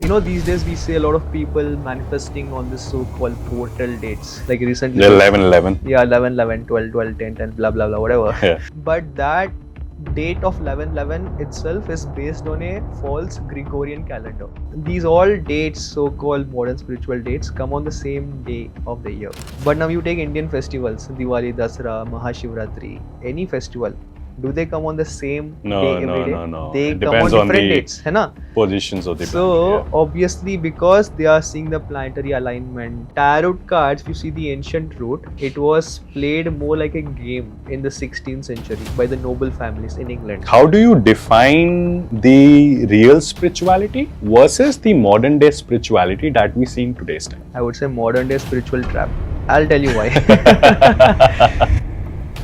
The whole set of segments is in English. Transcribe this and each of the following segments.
These days we see a lot of people manifesting on this so-called portal dates. Like recently, 11/11. yeah, 11, 11, 12, 12, 10, 10, blah, blah, blah, whatever. Yeah. But that date of 11, 11 itself is based on a false Gregorian calendar. These all dates, so-called modern spiritual dates, come on the same day of the year. But now you take Indian festivals, Diwali, Dasara, Mahashivratri, any festival. Do they come on the same day every day? No. They It come on depends on different the dates, है ना? positions of the So planet. obviously, because they are seeing the planetary alignment, tarot cards, if you see the ancient root, it was played more like a game in the 16th century by the noble families in England. How do you define the real spirituality versus the modern day spirituality that we see in today's time? I would say modern day spiritual trap. I'll tell you why.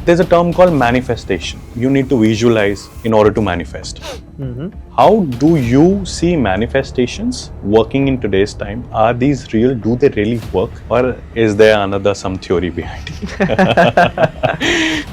There's a term called manifestation. You need to visualize in order to manifest. How do you see manifestations working in today's time? Are these real? Do they really work? Or is there another some theory behind it?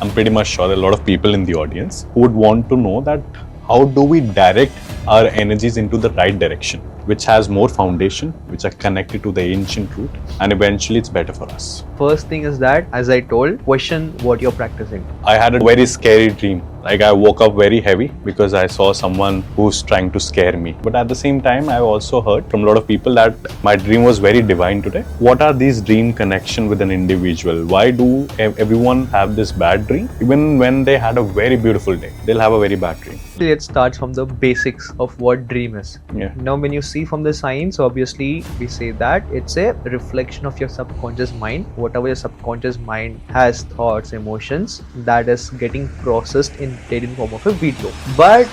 I'm pretty much sure there are a lot of people in the audience who would want to know that how do we direct our energies into the right direction, which has more foundation, which are connected to the ancient root, and eventually it's better for us. First thing is that, as I told, question what you're practicing. I had a very scary dream. Like I woke up very heavy because I saw someone who's trying to scare me. But at the same time, I've also heard from a lot of people that my dream was very divine today. What are these dream connection with an individual? Why do everyone have this bad dream? Even when they had a very beautiful day, they'll have a very bad dream. Let's start from the basics of what dream is. Yeah. Now, when you see from the science, obviously we say that it's a reflection of your subconscious mind. Whatever your subconscious mind has, thoughts, emotions, that is getting processed in form of a video. But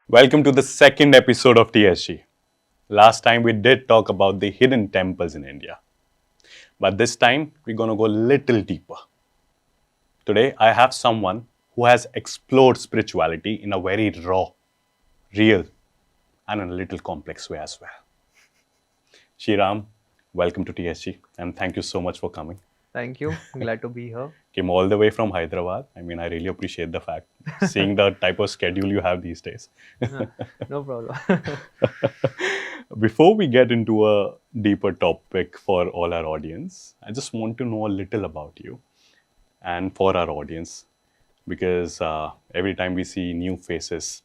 welcome to the second episode of TSG. Last time we did talk about the hidden temples in India. But this time we're going to go a little deeper. Today I have someone who has explored spirituality in a very raw, real, and in a little complex way as well. Sriram, welcome to TSG, and thank you so much for coming. Thank you. Glad to be here. Came all the way from Hyderabad. I mean, I really appreciate the fact, seeing the type of schedule you have these days. No problem. Before we get into a deeper topic for all our audience, I just want to know a little about you and for our audience, because every time we see new faces,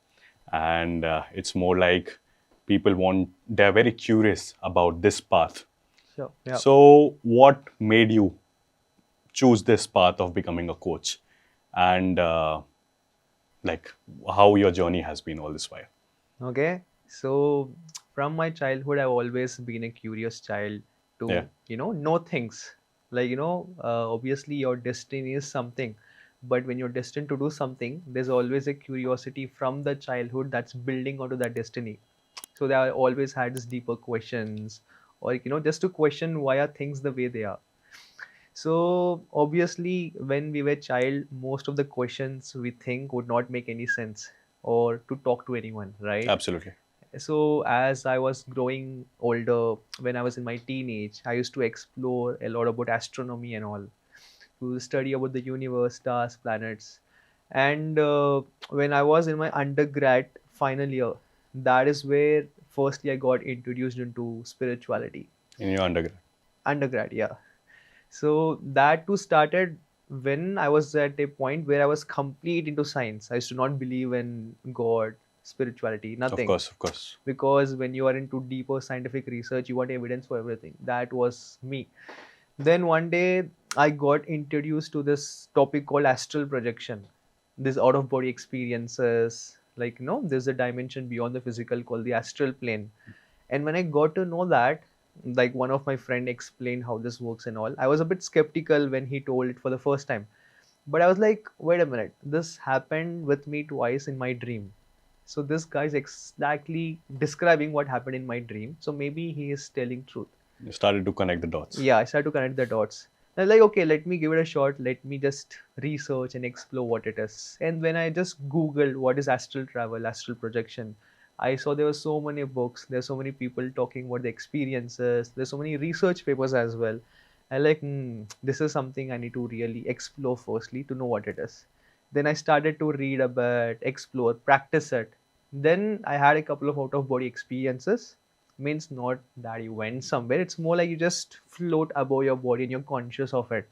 and it's more like they're very curious about this path. Sure. Yeah. So what made you choose this path of becoming a coach, and like how your journey has been all this while? Okay. So from my childhood, I've always been a curious child to, know things. Like, obviously your destiny is something, but when you're destined to do something, there's always a curiosity from the childhood that's building onto that destiny. So I always had these deeper questions, or, just to question why are things the way they are. So obviously, when we were child, most of the questions we think would not make any sense or to talk to anyone, right? Absolutely. So as I was growing older, when I was in my teenage, I used to explore a lot about astronomy and all, to study about the universe, stars, planets. And when I was in my undergrad final year, that is where firstly I got introduced into spirituality. In your undergrad? Yeah. So that too started when I was at a point where I was complete into science. I used to not believe in God, spirituality, nothing. Of course. Because when you are into deeper scientific research, you want evidence for everything. That was me. Then one day I got introduced to this topic called astral projection. This out of body experiences, like, there's a dimension beyond the physical called the astral plane. And when I got to know that, like one of my friend explained how this works and all, I was a bit skeptical when he told it for the first time. But I was like, wait a minute, this happened with me twice in my dream. So this guy is exactly describing what happened in my dream. So maybe he is telling truth. You started to connect the dots. Yeah, I started to connect the dots. I was like, okay, let me give it a shot. Let me just research and explore what it is. And when I just Googled what is astral travel, astral projection, I saw there were so many books. There's so many people talking about the experiences. There's so many research papers as well. I like, this is something I need to really explore firstly to know what it is. Then I started to read about, explore, practice it. Then I had a couple of out-of-body experiences. means not that you went somewhere. It's more like you just float above your body and you're conscious of it.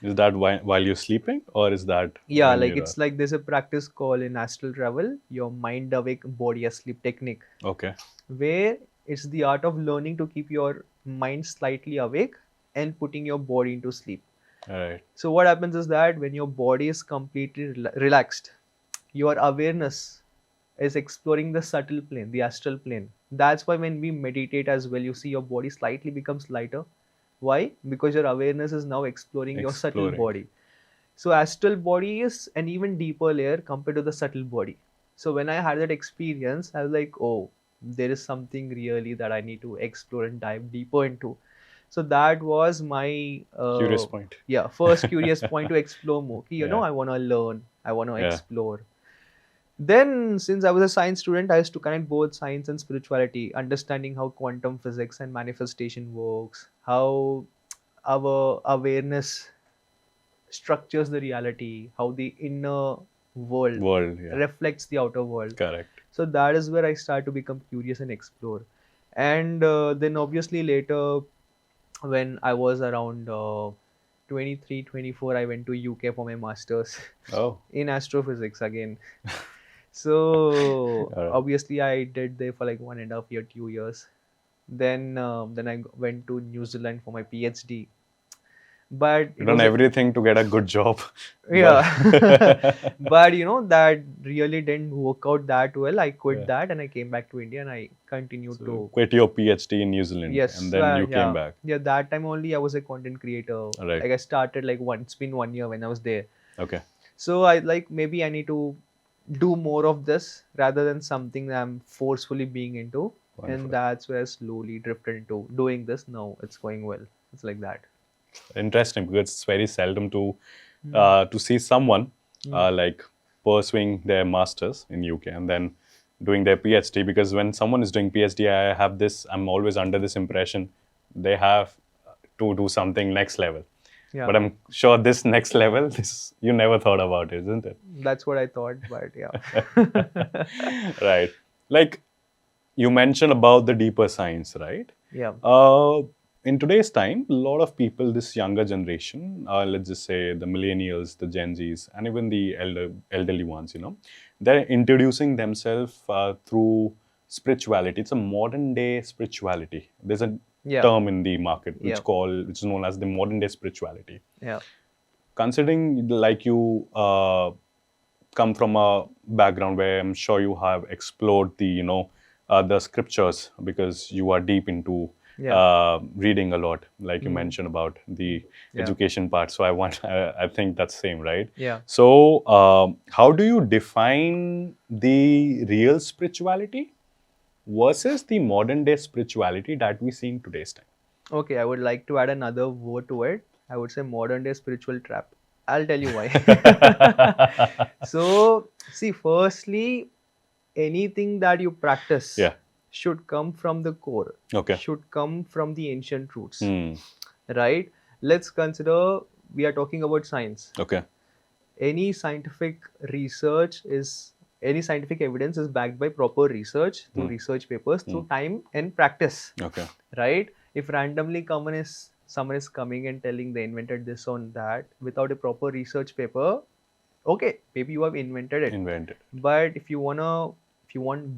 Is that while you're sleeping, or is that Yeah, when like you're it's like there's a practice called in astral travel, your mind awake, body asleep technique, okay? where it's the art of learning to keep your mind slightly awake and putting your body into sleep. All right. So what happens is that when your body is completely relaxed, your awareness is exploring the subtle plane, the astral plane. That's why when we meditate as well, you see your body slightly becomes lighter. Why? Because your awareness is now exploring your subtle Exploring. body. So astral body is an even deeper layer compared to the subtle body. So when I had that experience, I was like, oh, there is something really that I need to explore and dive deeper into. So that was my Curious point. first curious point to explore more. Yeah. I want to learn, I want to Yeah. explore. Then, since I was a science student, I used to connect both science and spirituality, understanding how quantum physics and manifestation works, how our awareness structures the reality, how the inner world World. Yeah. reflects the outer world. Correct. So that is where I start to become curious and explore. And then obviously later, when I was around 23, 24, I went to UK for my master's Oh. in astrophysics again. So All right. obviously I did there for like 1.5 year, 2 years. Then I went to New Zealand for my PhD. But You've done everything to get a good job. yeah, but that really didn't work out that well. I quit Yeah. that and I came back to India and I continued to. Quit your PhD in New Zealand. Yes, And then you yeah. came back. Yeah, that time only I was a content creator. Right. Like I started it's been 1 year when I was there. Okay. So I maybe I need to do more of this rather than something that I'm forcefully being into. Wonderful. And that's where I slowly drifted into doing this. Now it's going well. It's like that. Interesting, because it's very seldom to see someone like pursuing their masters in UK and then doing their PhD. Because when someone is doing PhD, I'm always under this impression they have to do something next level. Yeah. But I'm sure this next level, you never thought about it, isn't it? That's what I thought, but yeah. Right. Like you mentioned about the deeper science, right? Yeah. In today's time, a lot of people, this younger generation, let's just say the millennials, the Gen Zs, and even the elderly ones, they're introducing themselves through spirituality. It's a modern day spirituality. There's a term in the market which is known as the modern day spirituality. Yeah. Considering like you come from a background where I'm sure you have explored the scriptures because you are deep into reading a lot, like you mentioned about the education part. So I think that's same, right? Yeah. So how do you define the real spirituality versus the modern day spirituality that we see in today's time? Okay, I would like to add another word to it. I would say modern day spiritual trap. I'll tell you why. So, see, firstly, anything that you practice should come from the core. Okay. Should come from the ancient roots. Right? Let's consider we are talking about science. Okay. Any scientific evidence is backed by proper research, through research papers, through time and practice. Okay. Right? If randomly someone is coming and telling they invented this or that without a proper research paper, okay, maybe you have invented it. But if you want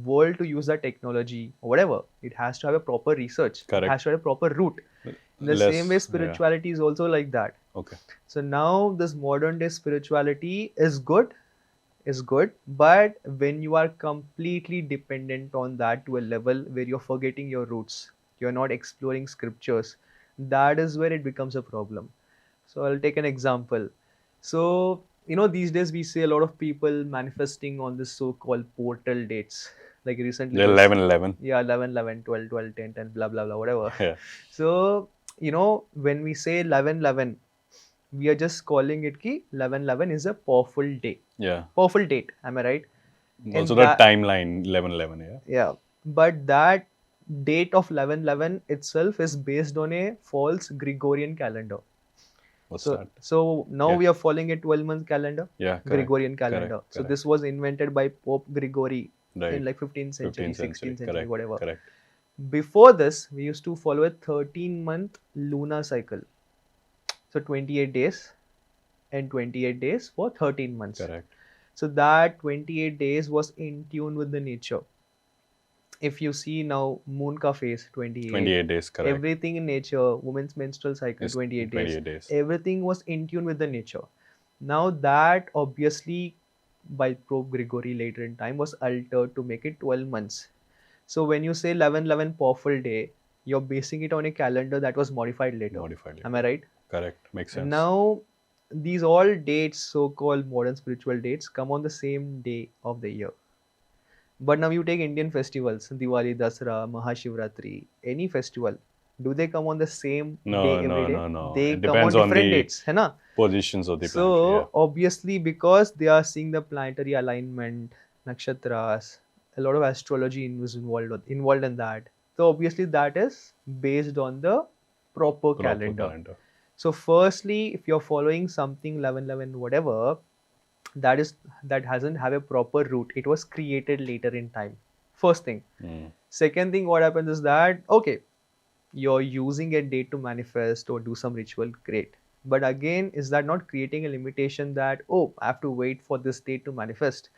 world to use that technology or whatever, it has to have a proper research. Correct. It has to have a proper root. In the same way, spirituality is also like that. Okay. So now this modern day spirituality is good, but when you are completely dependent on that to a level where you're forgetting your roots, you're not exploring scriptures, that is where it becomes a problem. So I'll take an example. So these days we see a lot of people manifesting on this so-called portal dates. Like recently, 11/11. Yeah, 11/11, 12/12, 10/10, blah blah blah, whatever. Yeah. So when we say 11/11, we are just calling it ki 11/11 is a powerful day. Yeah. Powerful date. Am I right? Also the timeline 11/11. Yeah. Yeah. But that date of 11/11 itself is based on a false Gregorian calendar. What's that? So now we are following a 12-month calendar. Yeah. Correct. Gregorian calendar. Correct. So this was invented by Pope Gregory in like 15th century, 16th century, whatever. Correct. Before this, we used to follow a 13-month lunar cycle. So 28 days and 28 days for 13 months. Correct. So that 28 days was in tune with the nature. If you see now moon ka phase 28, 28 days, correct. everything in nature, women's menstrual cycle It's 28 days, 28 days. everything was in tune with the nature. Now that obviously by Pope Gregory later in time was altered to make it 12 months. So when you say 11/11 powerful day, you're basing it on a calendar that was modified later. Modified. Am I right? Correct. Makes sense. And now these all dates, so-called modern spiritual dates, come on the same day of the year. But now you take Indian festivals, Diwali, Dasara, Mahashivratri, any festival, do they come on the same day every day? No. They It come on depends on different the dates, है ना? positions of the So planet. obviously because they are seeing the planetary alignment, nakshatras, a lot of astrology is involved in that. So obviously that is based on the proper calendar. So firstly, if you're following something 11/11 whatever, that hasn't have a proper root. It was created later in time. First thing. Second thing, what happens is that okay, you're using a date to manifest or do some ritual, great. But again, is that not creating a limitation that oh, I have to wait for this date to manifest?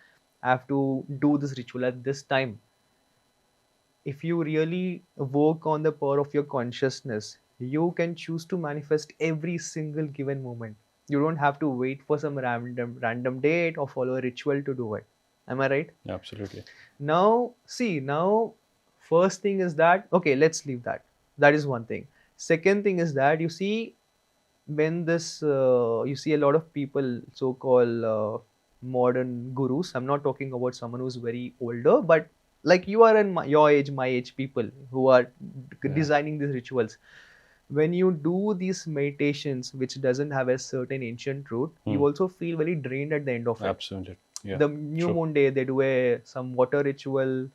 I have to do this ritual at this time. If you really work on the power of your consciousness, you can choose to manifest every single given moment. You don't have to wait for some random date or follow a ritual to do it. Am I right? Absolutely. Now, see, now first thing is that okay, let's leave that. That is one thing. Second thing is that you see when this you see a lot of people so-called modern gurus. I'm not talking about someone who's very older, but like you are in your age, my age people who are designing these rituals. When you do these meditations which doesn't have a certain ancient root, you also feel very drained at the end of it. Absolutely. Yeah. The new moon day, they do some water ritual,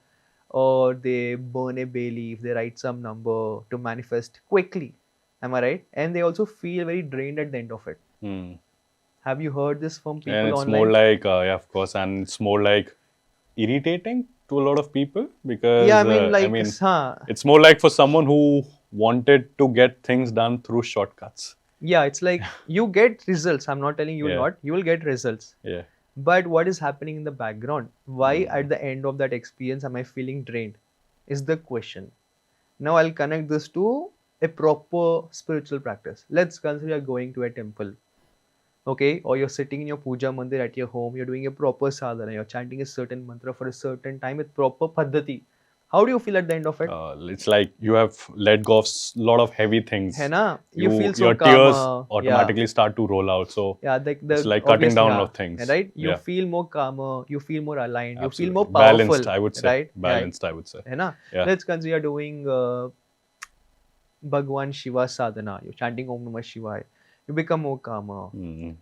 or they burn a bay leaf, they write some number to manifest quickly. Am I right? And they also feel very drained at the end of it. Have you heard this from people And it's online? more like, yeah, of course, and it's more like irritating to a lot of people because Yeah, I mean, like, it's more like for someone who wanted to get things done through shortcuts. Yeah, it's like you get results. I'm not telling you will not. You will get results. Yeah. But what is happening in the background? Why at the end of that experience am I feeling drained? Is the question. Now I'll connect this to a proper spiritual practice. Let's consider you're going to a temple. Okay, or you're sitting in your puja mandir at your home, you're doing a proper sadhana, you're chanting a certain mantra for a certain time with proper paddhati. How do you feel at the end of it? It's like you have let go of a lot of heavy things. है ना? You feel so your calmer. tears automatically start to roll out. So yeah, it's like cutting down of things. Right? You feel more calmer, you feel more aligned, Absolutely. you feel more powerful. Balanced, I would say. Right? Balanced, I would say. है ना? Let's consider you're doing Bhagwan Shiva sadhana. You're chanting Om Namah Shivaya. You become more calmer.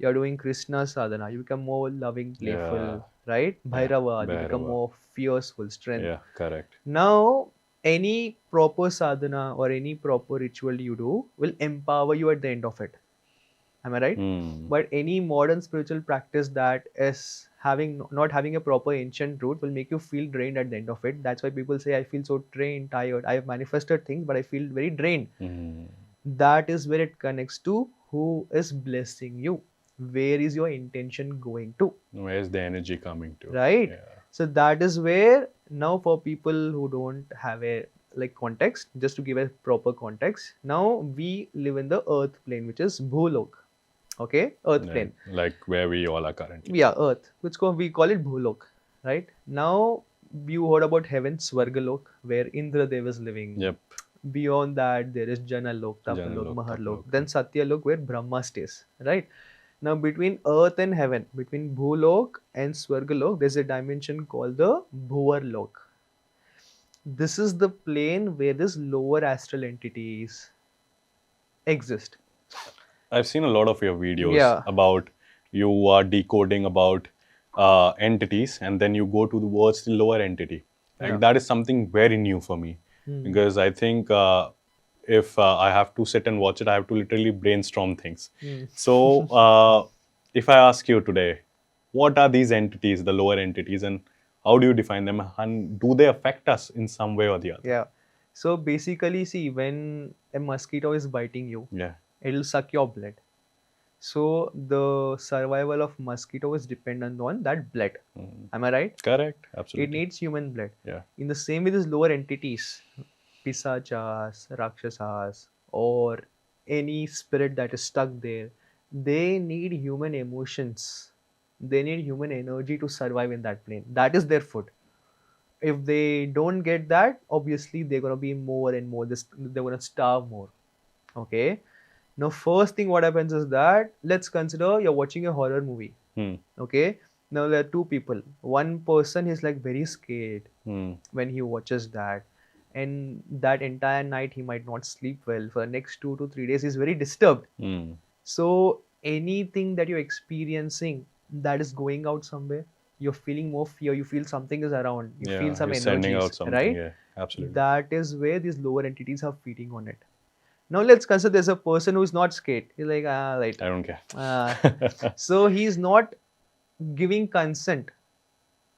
You're doing Krishna sadhana. You become more loving, playful. Right? Bhairava. You become more fierceful, strength. Yeah, correct. Now, any proper sadhana or any proper ritual you do will empower you at the end of it. Am I right? But any modern spiritual practice that is not having a proper ancient root will make you feel drained at the end of it. That's why people say, I feel so drained, tired. I have manifested things, but I feel very drained. That is where it connects to who is blessing you. Where is your intention going to? Where is the energy coming to? Right? Yeah. So that is where now for people who don't have a context, just to give a proper context, now we live in the earth plane, which is Bhulok. Okay, earth plane. Like where we all are currently. Yeah, earth, which we call it Bhulok. Right? Now you heard about heaven, Swargalok, where Indradev is living. Yep. Beyond that, there is Janalok, Tapalok, Maharlok. Then Satyalok, where Brahma stays. Right? Now, between earth and heaven, between Bhulok and Swargalok, there's a dimension called the Bhuvarlok. This is the plane where this lower astral entities exist. I've seen a lot of your videos about you are decoding about entities, and then you go towards the lower entity. Like that is something very new for me because I think if I have to sit and watch it, I have to literally brainstorm things. So if I ask you today, what are these entities, the lower entities, and how do you define them, and do they affect us in some way or the other? Yeah. So basically, see, when a mosquito is biting you, Yeah. it'll suck your blood. So the survival of mosquito is dependent on that blood. Mm. Am I right? Correct. It Absolutely. needs human blood. Yeah. In the same way, these lower entities, pisachas, rakshasas, or any spirit that is stuck there, they need human emotions. They need human energy to survive in that plane. That is their food. If they don't get that, obviously they're gonna be more and more. They're gonna starve more. Okay. Now, first thing what happens is that let's consider you're watching a horror movie. Hmm. Okay. Now there are two people. One person is like very scared Hmm. when he watches that, and that entire night he might not sleep well. For the next 2 to 3 days, he's very disturbed. Hmm. So anything that you're experiencing that is going out somewhere, you're feeling more fear. You feel something is around. You feel Yeah. some You're sending energies, out something. right? Yeah. Absolutely. That is where these lower entities are feeding on it. Now let's consider there's a person who's not scared. He's like, right. I don't care. So he's not giving consent.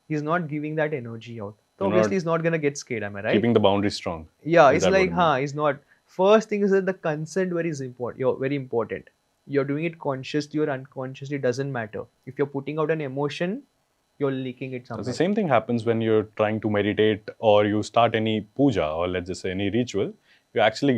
He's not giving that energy out. So You're obviously not he's not gonna get scared, am I right? keeping the boundary strong. Yeah, Is it's that what like, you mean? he's not. First thing is that the consent very is important. You're very important. You're doing it consciously or unconsciously, doesn't matter. If you're putting out an emotion, you're leaking it The somewhere. same thing happens when you're trying to meditate or you start any puja or let's just say any ritual. You actually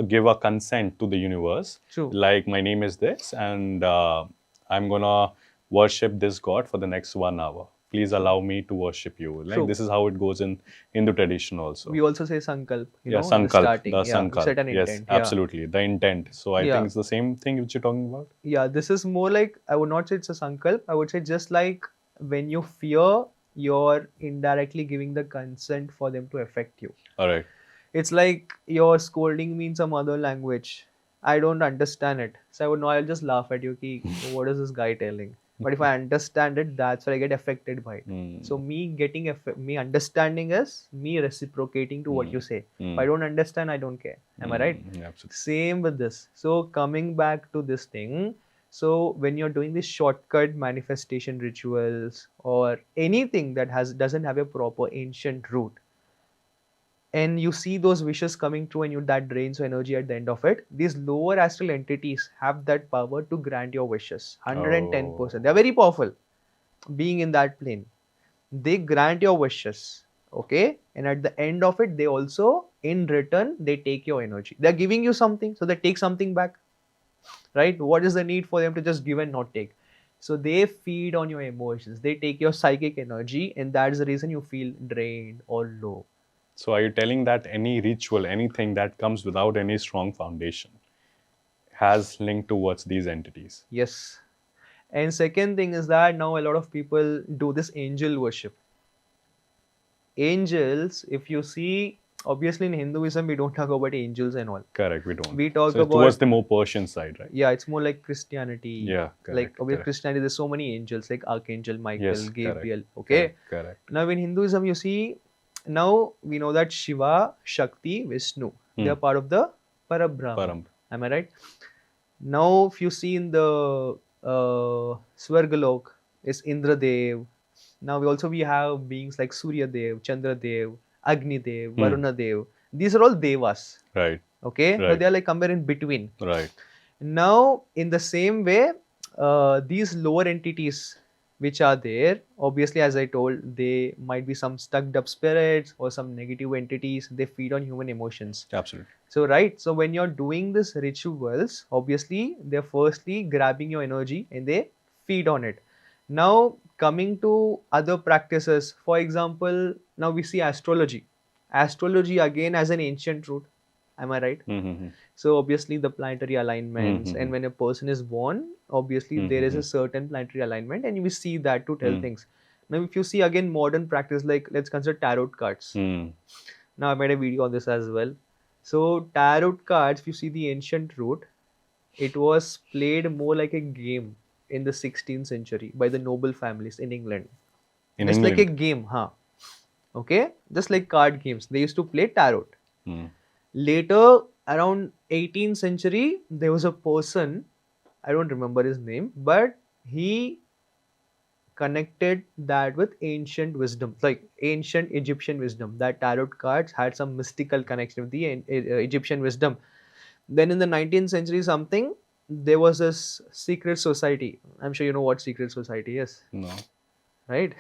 give a consent to the universe. True. Like my name is this, and I'm gonna worship this god for the next 1 hour. Please allow me to worship you. Like True. this is how it goes in Hindu tradition also. We also say sankalp, Yeah, in the sankalp, starting. the Yeah, you set sankalp. an Yes, intent. Yeah. absolutely, the intent. So I Yeah. think it's the same thing which you're talking about. Yeah, this is more like, I would not say it's a sankalp. I would say just like when you fear, you're indirectly giving the consent for them to affect you. All right. It's like you're scolding me in some other language. I don't understand it. So I would know, I'll just laugh at you. Ki, what is this guy telling? But if I understand it, that's where I get affected by it. Mm. So me understanding is me reciprocating to what you say. If I don't understand, I don't care. Am I right? Yeah, absolutely. Same with this. So coming back to this thing. So when you're doing these shortcut manifestation rituals or anything that doesn't have a proper ancient root, and you see those wishes coming true and you that drains your energy at the end of it, these lower astral entities have that power to grant your wishes 110%. They're very powerful being in that plane. They grant your wishes, okay, and at the end of it they also in return they take your energy. They're giving you something, so they take something back, right? What is the need for them to just give and not take? So they feed on your emotions, they take your psychic energy, and that's the reason you feel drained or low. So are you telling that any ritual, anything that comes without any strong foundation has link towards these entities? Yes. And second thing is that now a lot of people do this angel worship. Angels, if you see, obviously in Hinduism we don't talk about angels and all. Correct, we don't. We talk so it's about towards the more Persian side, right? Yeah, it's more like Christianity. Yeah, correct, like obviously correct. Christianity, there's so many angels like Archangel Michael, Yes, Gabriel. correct, Okay. Correct. Now in Hinduism, you see, now we know that Shiva, Shakti, Vishnu, they are part of the Parabrahma. Am I right? Now, if you see in the Swargalok, is Indra Dev. Now we have beings like Surya Dev, Chandra Dev, Agni Dev, Varuna Dev. These are all devas. Right. Okay, Right. but they are like somewhere in between. Right. Now, in the same way, these lower entities which are there, obviously, as I told, they might be some stuck up spirits or some negative entities. They feed on human emotions. Absolutely. So, right. So, when you're doing this rituals, obviously, they're firstly grabbing your energy and they feed on it. Now, coming to other practices, for example, now we see astrology. Astrology again has an ancient root. Am I right? Mm-hmm. So obviously the planetary alignments, and when a person is born, obviously there is a certain planetary alignment, and we see that to tell things. Now, if you see again modern practice, like let's consider tarot cards. Now I made a video on this as well. So tarot cards, if you see the ancient root, it was played more like a game in the 16th century by the noble families in England. Just like a game, okay? Just like card games. They used to play tarot. Later, around 18th century, there was a person, I don't remember his name, but he connected that with ancient wisdom, like ancient Egyptian wisdom. That tarot cards had some mystical connection with the Egyptian wisdom. Then in the 19th century, something, there was this secret society. I'm sure you know what secret society is, No. right?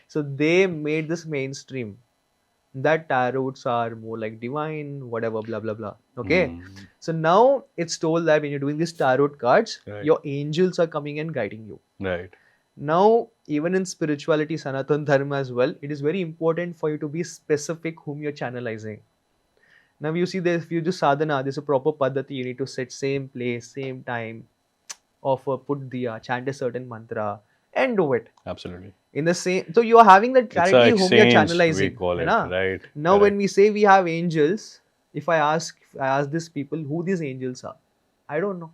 So they made this mainstream that tarots are more like divine, whatever, blah blah blah. Okay, so now it's told that when you're doing these tarot cards, Right. your angels are coming and guiding you. Right. Now, even in spirituality, Sanatan Dharma as well, it is very important for you to be specific whom you're channelizing. Now, you see, if you do sadhana, there's a proper paddhati. You need to sit same place, same time, offer, put diya, chant a certain mantra, and do it. Absolutely. In the same, so you are having that It's a clarity whom you're exchange, we channelizing. call है it, ना? right? Now, when Correct. we say we have angels, if I ask these people who these angels are, I don't know.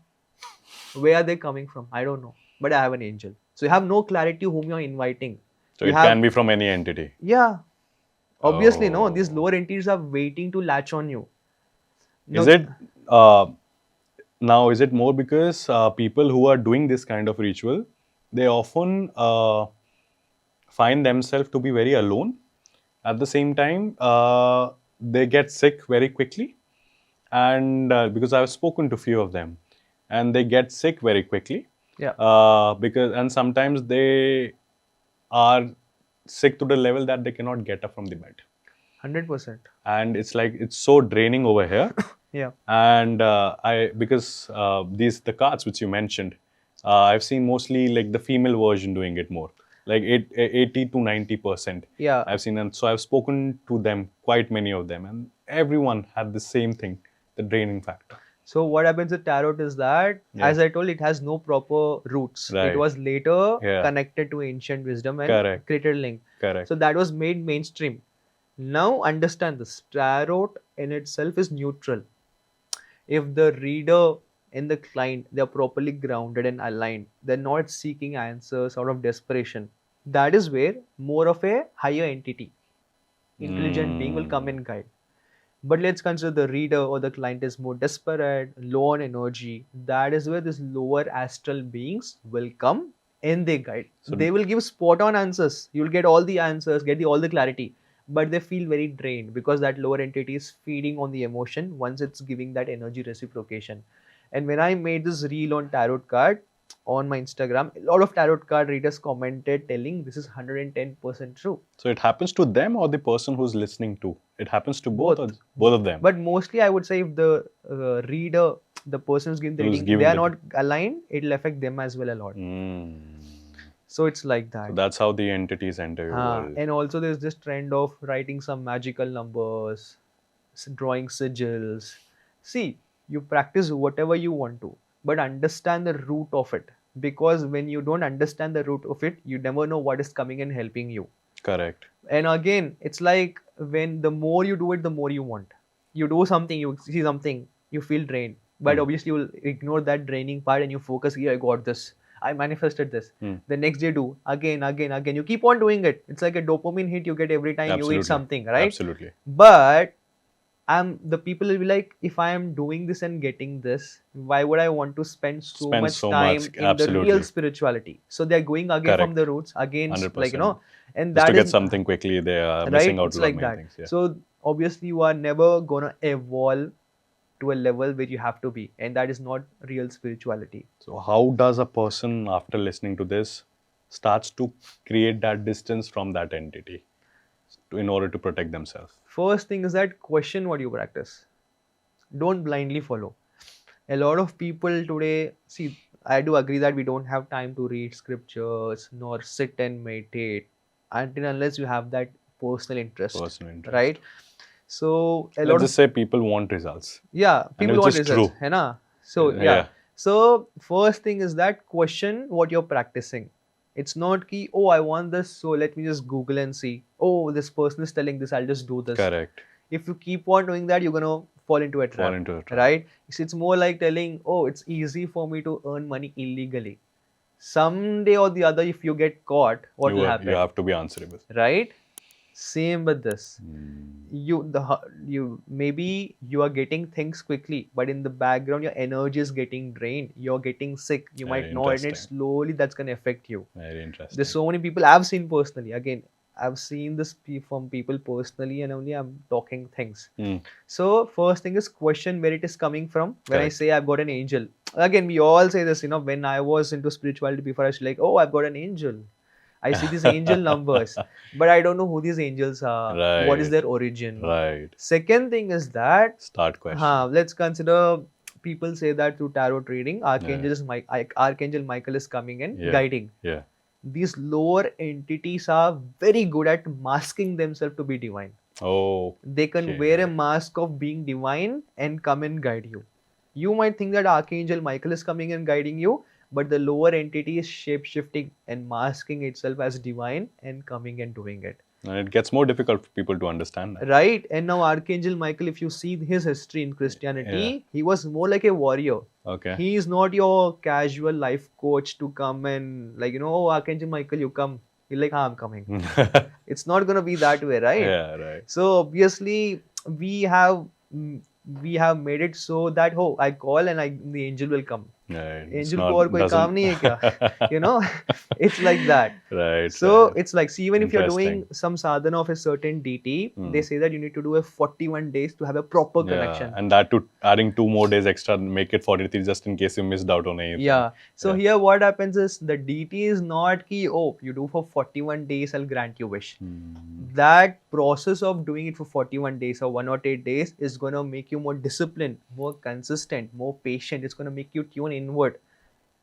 Where are they coming from? I don't know. But I have an angel. So you have no clarity whom you're inviting. So You it have, can be from any entity. yeah. Obviously, no. These Oh. lower entities are waiting to latch on you. No, Is it now? Is it more because people who are doing this kind of ritual, they often find themselves to be very alone. At the same time, they get sick very quickly, and because I've spoken to few of them, and they get sick very quickly. Yeah. Because and sometimes they are sick to the level that they cannot get up from the bed, 100%. and it's like it's so draining over here. Yeah. And because these the cards which you mentioned, I've seen mostly like the female version doing it more, like 80 to 90%. Yeah. I've seen, and so I've spoken to them, quite many of them, and everyone had the same thing, the draining factor. So what happens with tarot is that, Yeah. as I told, it has no proper roots. Right. It was later Yeah. connected to ancient wisdom and Correct. created link. Correct. So that was made mainstream. Now understand this. Tarot in itself is neutral. If the reader and the client, they are properly grounded and aligned, they're not seeking answers out of desperation. That is where more of a higher entity, intelligent being will come and guide. But let's consider the reader or the client is more desperate, low on energy. That is where these lower astral beings will come and they guide. So- they will give spot on answers. You'll get all the answers, get all the clarity. But they feel very drained because that lower entity is feeding on the emotion once it's giving that energy reciprocation. And when I made this reel on tarot card on my Instagram, a lot of tarot card readers commented telling this is 110% true. So it happens to them or the person who's listening to? It happens to both, Both. or both of them. But mostly, I would say if the reader, the person who's giving the Who's reading, giving they are the- not aligned, it'll affect them as well a lot. So it's like that. So that's how the entities enter your world. And also, there's this trend of writing some magical numbers, drawing sigils. See, you practice whatever you want to, but understand the root of it. Because when you don't understand the root of it, you never know what is coming and helping you. Correct. And again, it's like when the more you do it, the more you want. You do something, you see something, you feel drained. But obviously, you will ignore that draining part and you focus, yeah, I got this. I manifested this. The next day, do again. You keep on doing it. It's like a dopamine hit you get every time Absolutely. you eat something, right? Absolutely. But the people will be like, if I am doing this and getting this, why would I want to spend so Spend much so time much, in absolutely. the real spirituality? So they're going again from Correct. the roots, against 100%. and Just that to get is something quickly, they are right. missing out It's a lot like of that. many things. Yeah. So obviously, you are never gonna evolve to a level where you have to be, and that is not real spirituality. So how does a person, after listening to this, starts to create that distance from that entity in order to protect themselves? First thing is that question what you practice. Don't blindly follow. A lot of people today, see, I do agree that we don't have time to read scriptures nor sit and meditate until unless you have that personal interest. Personal interest. Right? So a lot Let's of just say people want results. yeah, people which want is results, true. है ना? So Yeah. yeah. So first thing is that question what you're practicing. It's not ki, oh, I want this, so let me just Google and see. Oh, this person is telling this, I'll just do this. Correct. If you keep on doing that, you're gonna fall into a trap. Fall into a trap. Right? It's more like telling, oh, it's easy for me to earn money illegally. Someday or the other, if you get caught, what will happen? You have to be answerable. Right? Same with this. You maybe you are getting things quickly, but in the background your energy is getting drained. You're getting sick. You Very might know it, and interesting. slowly that's gonna affect you. Very interesting. There's so many people I've seen personally. Again, I've seen this from people personally, and only I'm talking things. So first thing is question where it is coming from. When I Correct. say I've got an angel, again we all say this. When I was into spirituality before, I was like, oh, I've got an angel. I see these angel numbers, but I don't know who these angels are. What is Right. their origin? Right. Second thing is that Start question. let's consider people say that through tarot reading, Archangel Michael is coming and Yeah. guiding. Yeah. These lower entities are very good at masking themselves to be divine. Oh. They can wear a mask of being divine and come and guide you. You might think that Archangel Michael is coming and guiding you, but the lower entity is shape shifting and masking itself as divine and coming and doing it. And it gets more difficult for people to understand that. Right? And now Archangel Michael, if you see his history in Christianity, he was more like a warrior. Okay. He is not your casual life coach to come and oh, Archangel Michael, you come. You're like, I'm coming. It's not gonna be that way, right? Yeah, right. So obviously we have made it so that I call and the angel will come. Right. Angel को और कोई काम नहीं है क्या? It's like that. Right. So right. it's like, see, even if you're doing Interesting. some sadhana of a certain deity, they say that you need to do a 41 days to have a proper connection. And that too, adding 2 more days extra, make it 43 just in case you missed out on anything. Yeah. So here what happens is the deity is not ki, oh, you do for 41 days, I'll grant you wish. That process of doing it for 41 days or 108 days is going to make you more disciplined, more consistent, more patient. It's going to make you tune inward.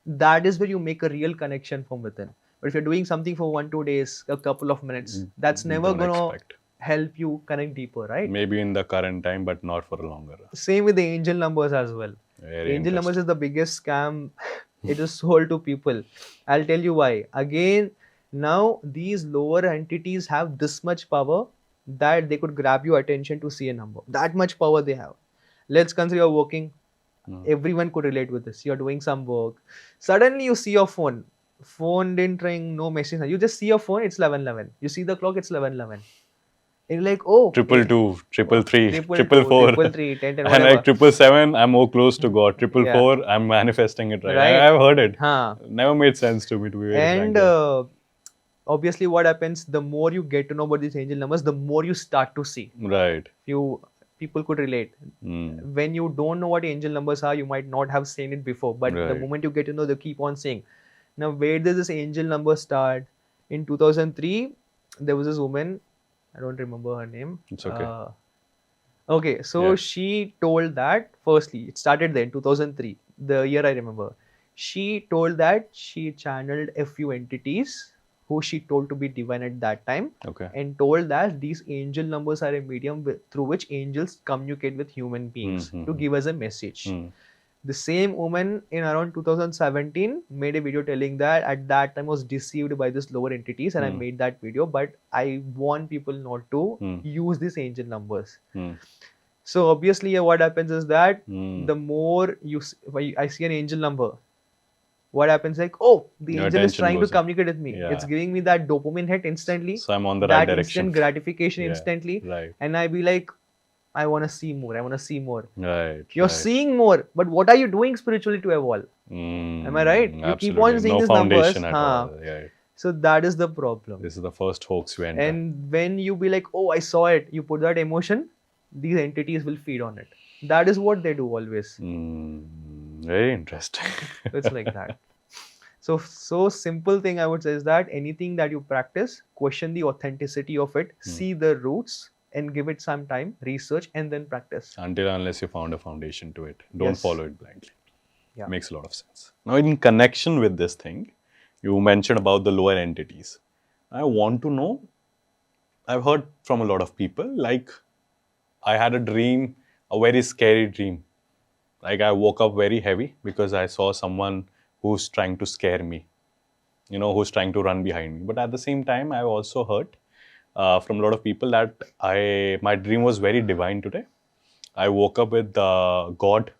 That is where you make a real connection from within. But if you're doing something for 1-2 days, a couple of minutes, that's never going to help you connect deeper, right? Maybe in the current time, but not for a longer. Same with the angel numbers as well. Angel numbers is the biggest scam. It is sold to people. I'll tell you why. Again, now these lower entities have this much power that they could grab your attention to see a number. That much power they have. Let's consider you're working. Everyone could relate with this. You're doing some work. Suddenly you see your phone. Phone didn't ring, no message. You just see your phone, it's 11:11. You see the clock, it's 11:11. And you're like, oh. 222, 333, 433, 10, and like 777, I'm more close to God. 444, I'm manifesting it right. I've heard it. Never made sense to me, to be very frank. Obviously what happens, the more you get to know about these angel numbers, the more you start to see. Right. People could relate. When you don't know what angel numbers are, you might not have seen it before. But the moment you get to know, they keep on saying. Now, where does this angel number start? In 2003, there was this woman. I don't remember her name. It's okay. Okay, so she told that, firstly, it started there in 2003, the year I remember. She told that she channeled a few entities who she told to be divine at that time, and told that these angel numbers are a medium through which angels communicate with human beings to give us a message. The same woman in around 2017 made a video telling that at that time was deceived by these lower entities, and I made that video, but I want people not to use these angel numbers. So obviously what happens is that the more I see an angel number, what happens, like, oh, the angel is trying to communicate with me. It's giving me that dopamine hit instantly. So I'm on the right direction. That instant gratification instantly. Right. And I be like, I want to see more. I want to see more. Right. You're seeing more, but what are you doing spiritually to evolve? Am I right? Absolutely. You keep on seeing these numbers. At all. So that is the problem. This is the first hoax we enter. And when you be like, oh, I saw it, you put that emotion, these entities will feed on it. That is what they do always. Very interesting. It's like that. So simple thing I would say is that anything that you practice, question the authenticity of it, see the roots, and give it some time, research, and then practice. Unless you found a foundation to it. Don't follow it blindly. Makes a lot of sense. Now, in connection with this thing, you mentioned about the lower entities. I want to know, I've heard from a lot of people, like, I had a dream, a very scary dream. Like, I woke up very heavy because I saw someone who's trying to scare me, who's trying to run behind me. But at the same time, I've also heard from a lot of people that my dream was very divine today. I woke up with God,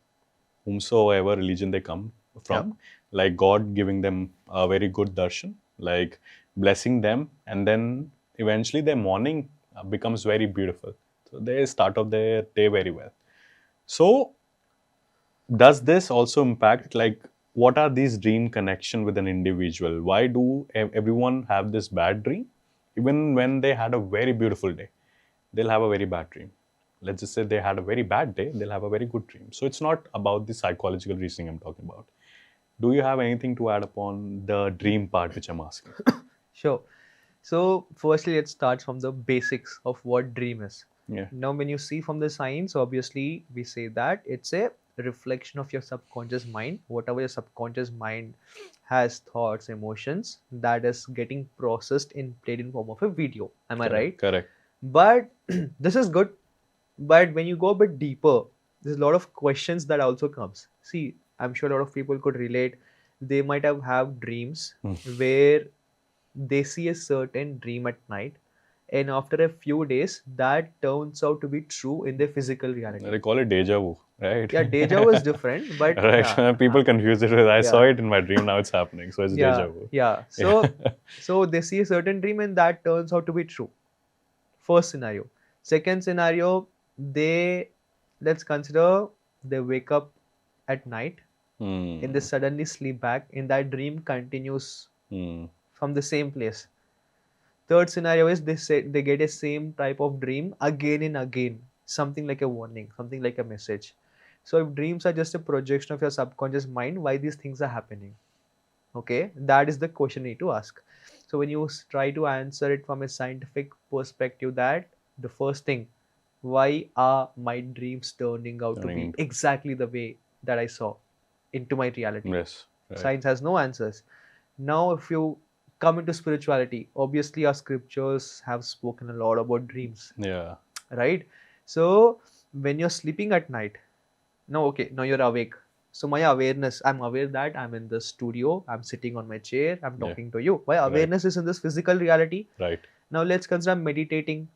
whomsoever religion they come from, like God giving them a very good darshan, like blessing them, and then eventually their morning becomes very beautiful. So they start off their day very well. So does this also impact, like, what are these dream connection with an individual? Why do everyone have this bad dream? Even when they had a very beautiful day, they'll have a very bad dream. Let's just say they had a very bad day, they'll have a very good dream. So it's not about the psychological reasoning I'm talking about. Do you have anything to add upon the dream part which I'm asking? Sure. So firstly, let's start from the basics of what dream is. Yeah. Now, when you see from the science, obviously we say that it's a reflection of your subconscious mind. Whatever your subconscious mind has, thoughts, emotions, that is getting processed in played in form of a video. Am I right? Correct. But this is good. But when you go a bit deeper, there's a lot of questions that also comes. See, I'm sure a lot of people could relate. They might have dreams where they see a certain dream at night, and after a few days that turns out to be true in their physical reality. They call it deja vu, right? Yeah, deja vu is different, but right. yeah, People confuse it with I yeah. saw it in my dream, now it's happening. So it's deja vu. Yeah. So they see a certain dream and that turns out to be true. First scenario. Second scenario, let's consider they wake up at night and they suddenly sleep back and that dream continues from the same place. Third scenario is they get a same type of dream again and again, something like a warning, something like a message. So if dreams are just a projection of your subconscious mind, why these things are happening? Okay, that is the question you need to ask. So when you try to answer it from a scientific perspective, that the first thing, why are my dreams turning out to be exactly the way that I saw into my reality? Yes. Right. Science has no answers. Now, if you come into spirituality, obviously our scriptures have spoken a lot about dreams. Yeah. Right? So when you're sleeping at night, now you're awake. So my awareness, I'm aware that I'm in the studio, I'm sitting on my chair, I'm talking to you. My awareness is in this physical reality. Right. Now let's consider I'm meditating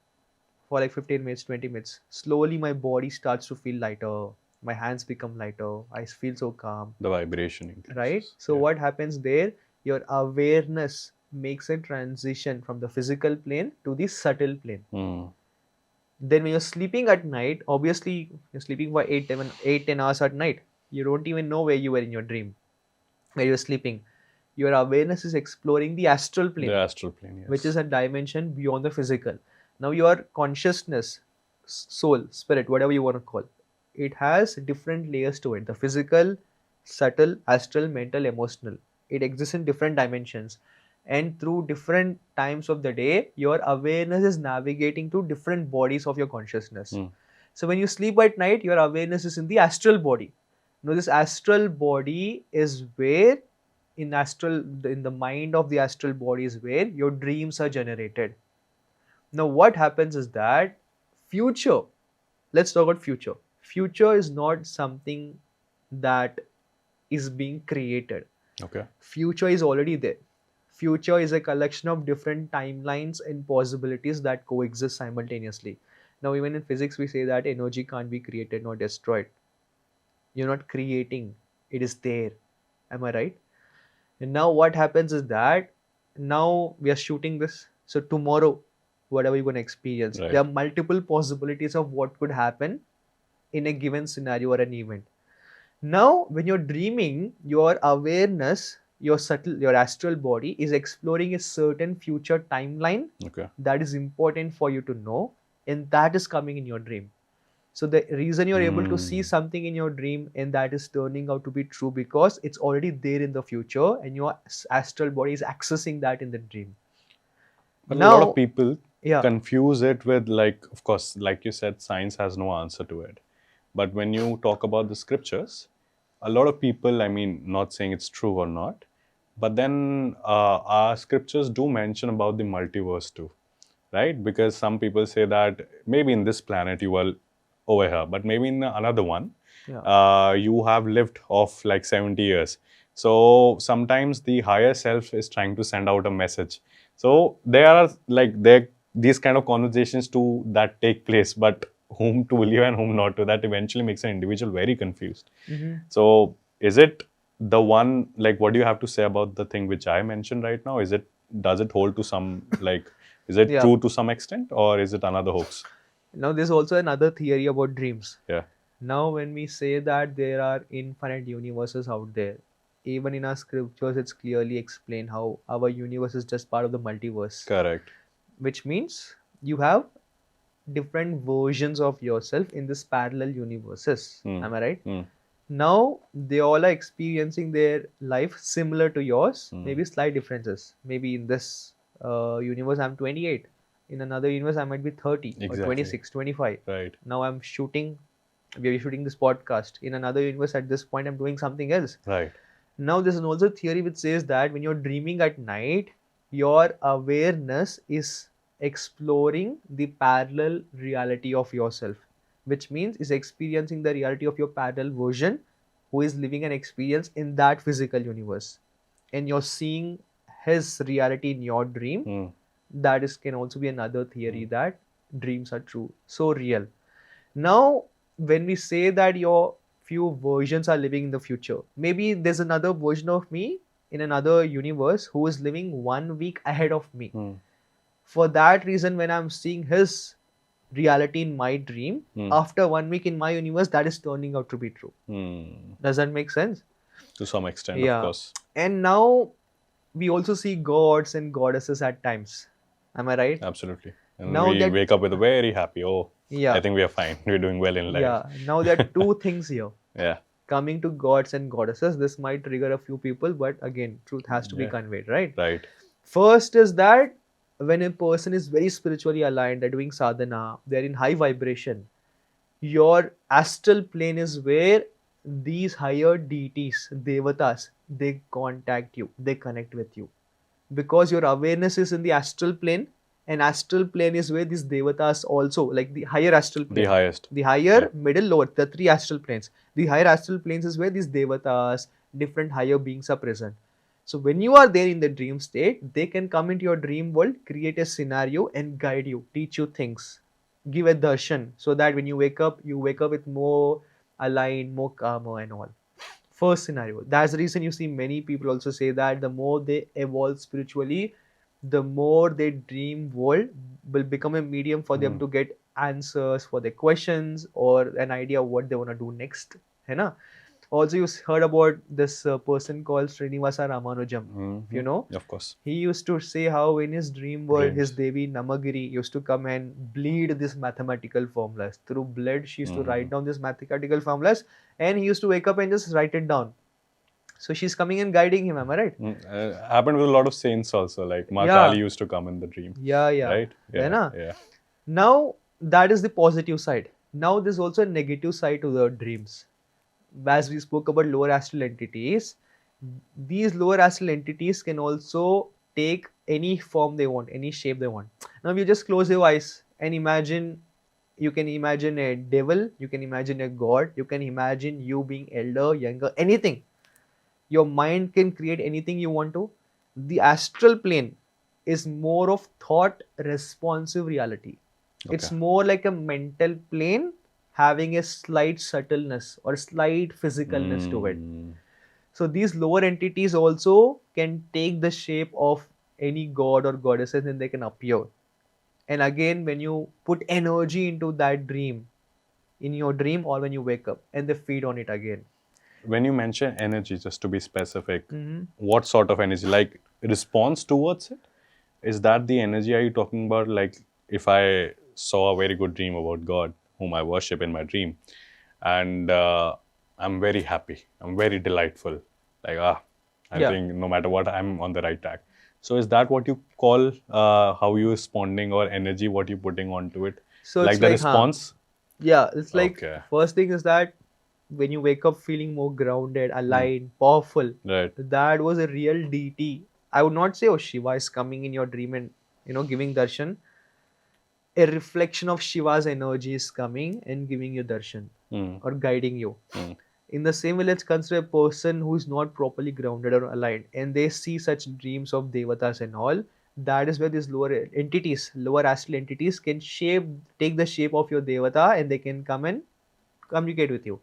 for like 15 minutes, 20 minutes. Slowly my body starts to feel lighter. My hands become lighter. I feel so calm. The vibration increases. Right? So what happens there? Your awareness makes a transition from the physical plane to the subtle plane. Then when you're sleeping at night, obviously you're sleeping for 10 hours at night. You don't even know where you were in your dream, where you're sleeping. Your awareness is exploring the astral plane. The astral plane, yes. Which is a dimension beyond the physical. Now your consciousness, soul, spirit, whatever you want to call, it has different layers to it. The physical, subtle, astral, mental, emotional. It exists in different dimensions. And through different times of the day, your awareness is navigating to different bodies of your consciousness. So when you sleep at night, your awareness is in the astral body. Now this astral body is where in the mind of the astral body is where your dreams are generated. Now what happens is that future, let's talk about future. Future is not something that is being created. Okay. Future is already there. Future is a collection of different timelines and possibilities that coexist simultaneously. Now even in physics we say that energy can't be created nor destroyed. You're not creating, it is there. Am I right? And now what happens is that now we are shooting this. So tomorrow, whatever you're going to experience, there are multiple possibilities of what could happen in a given scenario or an event. Now, when you're dreaming, your awareness, your astral body is exploring a certain future timeline that is important for you to know, and that is coming in your dream. So the reason you're able to see something in your dream and that is turning out to be true because it's already there in the future and your astral body is accessing that in the dream. But now, a lot of people confuse it with, like, of course, like you said, science has no answer to it. But when you talk about the scriptures, a lot of people, I mean, not saying it's true or not, but then our scriptures do mention about the multiverse too, right? Because some people say that maybe in this planet you are over here, but maybe in another one, you have lived off like 70 years. So sometimes the higher self is trying to send out a message. So there are these kind of conversations too that take place, but whom to believe and whom not to, that eventually makes an individual very confused. So is it the one, like, what do you have to say about the thing which I mentioned right now? Does it hold to some, like, Is it Yeah. true to some extent, or is it another hoax? Now, there's also another theory about dreams. Yeah. Now, when we say that there are infinite universes out there, even in our scriptures, it's clearly explained how our universe is just part of the multiverse, Correct. which means you have different versions of yourself in this parallel universes. Am I right? Hmm. Now, they all are experiencing their life similar to yours, maybe slight differences. Maybe in this universe, I'm 28. In another universe, I might be 30 or Exactly. 26, 25. Right. Now I'm shooting, we are shooting this podcast. In another universe, at this point, I'm doing something else. Right. Now, there's also a theory which says that when you're dreaming at night, your awareness is exploring the parallel reality of yourself, which means is experiencing the reality of your parallel version who is living an experience in that physical universe. And you're seeing his reality in your dream. Hmm. That is can also be another theory that dreams are true, so real. Now, when we say that your few versions are living in the future, maybe there's another version of me in another universe who is living 1 week ahead of me. Hmm. For that reason, when I'm seeing his reality in my dream, after 1 week in my universe, that is turning out to be true. Hmm. Does that make sense? To some extent, of Yeah. course. And now we also see gods and goddesses at times. Am I right? Absolutely. And Now we that wake up with a very happy, oh, yeah, I think we are fine. We're doing well in life. yeah. Now there are two things here. Yeah. Coming to gods and goddesses, this might trigger a few people, but again, truth has to be Yeah. conveyed, right? Right. First is that when a person is very spiritually aligned, they're doing sadhana, they're in high vibration, your astral plane is where these higher deities, devatas, they contact you, they connect with you. Because your awareness is in the astral plane, and astral plane is where these devatas also, like the higher astral plane. The highest. The higher, Yeah. middle, lower, the three astral planes. The higher astral planes is where these devatas, different higher beings are present. So when you are there in the dream state, they can come into your dream world, create a scenario and guide you, teach you things, give a darshan, so that when you wake up with more aligned, more calmer and all. First scenario. That's the reason you see many people also say that the more they evolve spiritually, the more their dream world will become a medium for them to get answers for their questions or an idea of what they want to do next. Hai na? Also, you heard about this person called Srinivasa Ramanujam. You know, Of course. he used to say how in his dream world, his Dreams. Devi Namagiri used to come and bleed this mathematical formulas. Through blood, she used to write down these mathematical formulas, and he used to wake up and just write it down. So she's coming and guiding him, am I right? Happened with a lot of saints also. Like Ma Yeah. Kali used to come in the dream. Yeah, yeah. Right? Yeah, na? Yeah. Now, that is the positive side. Now, there's also a negative side to the dreams. As we spoke about lower astral entities, these lower astral entities can also take any form they want, any shape they want. Now, you just close your eyes and imagine. You can imagine a devil, you can imagine a god, you can imagine you being elder, younger, anything. Your mind can create anything you want to. The astral plane is more of thought responsive reality. It's Okay. more like a mental plane having a slight subtleness or slight physicalness to it. So these lower entities also can take the shape of any god or goddesses and they can appear. And again, when you put energy into that dream, in your dream or when you wake up, and they feed on it again. When you mention energy, just to be specific, what sort of energy? Like response towards it? Is that the energy are you talking about? Like if I saw a very good dream about God, whom I worship in my dream, and I'm very happy, I'm very delightful, like I Yeah. think no matter what, I'm on the right track. So is that what you call how you responding or energy, what you putting onto it? So Like it's the like, response? yeah, it's like Okay. first thing is that when you wake up feeling more grounded, aligned, powerful, Right. that was a real deity. I would not say, oh, Shiva is coming in your dream and giving darshan. A reflection of Shiva's energy is coming and giving you darshan or guiding you. In the same way, let's consider a person who is not properly grounded or aligned and they see such dreams of devatas and all. That is where these lower entities, lower astral entities can take the shape of your devata and they can come and communicate with you.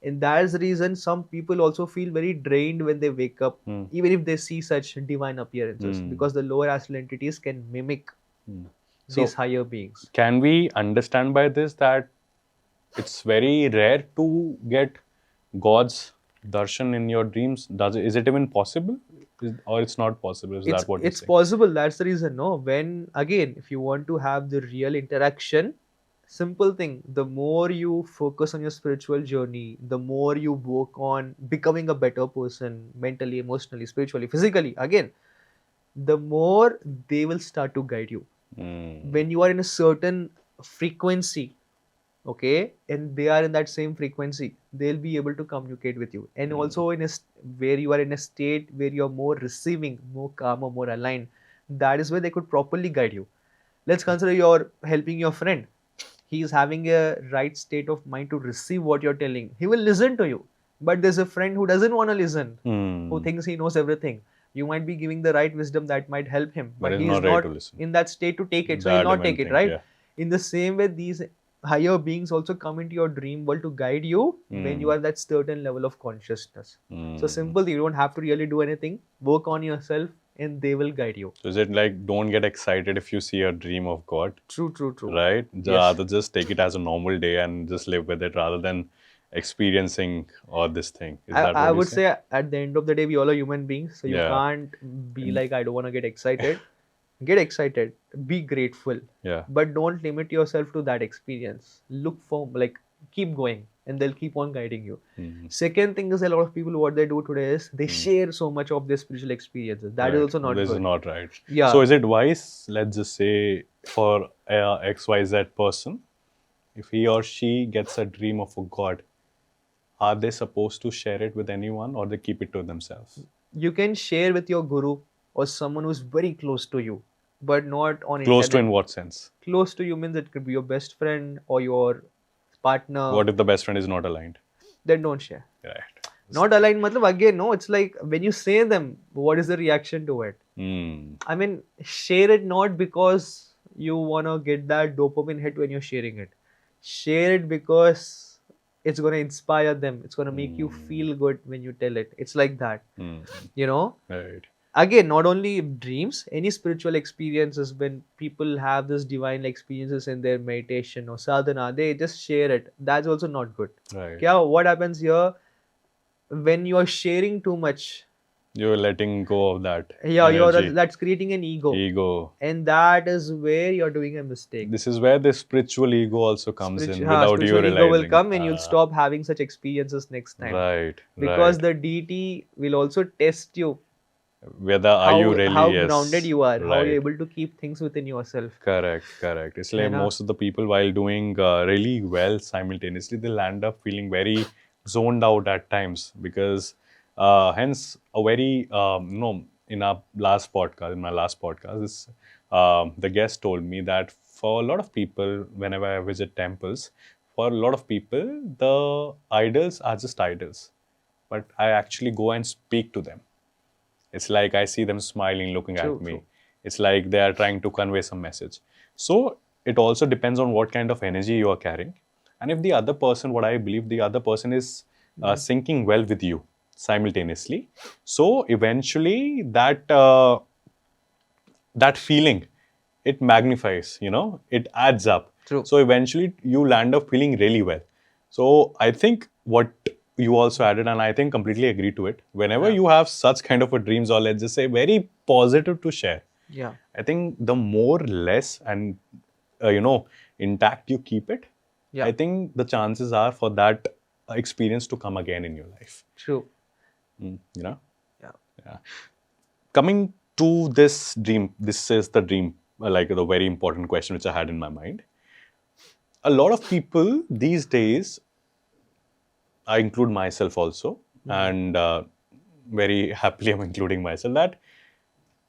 And that's the reason some people also feel very drained when they wake up, even if they see such divine appearances, because the lower astral entities can mimic. So these higher beings. can we understand by this that it's very rare to get God's darshan in your dreams? Is it even possible? Or it's not possible? Is that what you're It's saying? possible. That's the reason. No, when again, if you want to have the real interaction, simple thing. The more you focus on your spiritual journey, the more you work on becoming a better person, mentally, emotionally, spiritually, physically. Again, the more they will start to guide you. When you are in a certain frequency, okay, and they are in that same frequency, they'll be able to communicate with you. And also in where you are in a state where you're more receiving, more calmer, more aligned, that is where they could properly guide you. Let's consider you're helping your friend. He is having a right state of mind to receive what you're telling. He will listen to you. But there's a friend who doesn't want to listen, who thinks he knows everything. You might be giving the right wisdom that might help him, But but it's he is not ready not to listen. in that state to take it, so The he'll not adamant take it, thing, right? yeah. In the same way, these higher beings also come into your dream world to guide you when you are that certain level of consciousness. So simple, you don't have to really do anything. Work on yourself, and they will guide you. So is it like don't get excited if you see a dream of God? True, true, true. Right? Yes. Rather just take it as a normal day and just live with it rather than experiencing all this thing. Is that I what you would say? say at the end of the day, we all are human beings. So you Yeah. can't be like, I don't want to get excited. Get excited. Be grateful. Yeah. But don't limit yourself to that experience. Look for, like, keep going and they'll keep on guiding you. Second thing is, a lot of people, what they do today is they share so much of their spiritual experiences. That is Right. also not This good. is not right. Yeah. So is it wise, let's just say, for a XYZ person, if he or she gets a dream of a God, are they supposed to share it with anyone or they keep it to themselves? You can share with your guru or someone who's very close to you, but not on Close to internet. in what sense? Close to you means it could be your best friend or your partner. What if the best friend is not aligned? Then don't share. Right. Not aligned, matlab, again, no, it's like when you say them, what is the reaction to it? I mean, share it not because you want to get that dopamine hit when you're sharing it. Share it because it's going to inspire them. It's going to make you feel good when you tell it. It's like that. You know? Right. Again, not only dreams, any spiritual experiences, when people have this divine experiences in their meditation or sadhana, they just share it. That's also not good. Right. What happens here when you are sharing too much? You're letting go of that. Yeah, that's creating an ego. Ego. And that is where you're doing a mistake. This is where the spiritual ego also comes in without you spiritual realizing. ego will come and you'll stop having such experiences next time. Right. Because right. the deity will also test you. Whether are you really how yes, grounded you are, how right. you're able to keep things within yourself. Correct. It's like most of the people, while doing really well simultaneously, they'll end up feeling very zoned out at times because hence a very in my last podcast, the guest told me that for a lot of people, whenever I visit temples, for a lot of people, the idols are just idols, but I actually go and speak to them. It's like I see them smiling, looking at me. It's like they are trying to convey some message. So it also depends on what kind of energy you are carrying. And if the other person, what I believe, the other person is syncing well with you simultaneously. So eventually that feeling, it magnifies, it adds up. True. So eventually you land up feeling really well. So I think what you also added, and I think completely agree to it, whenever you have such kind of a dreams, or let's just say very positive to share, I think the more less and intact you keep it, I think the chances are for that experience to come again in your life. True. Yeah. Coming to this dream, this is the dream, like the very important question which I had in my mind. A lot of people these days, I include myself also, and very happily I'm including myself, that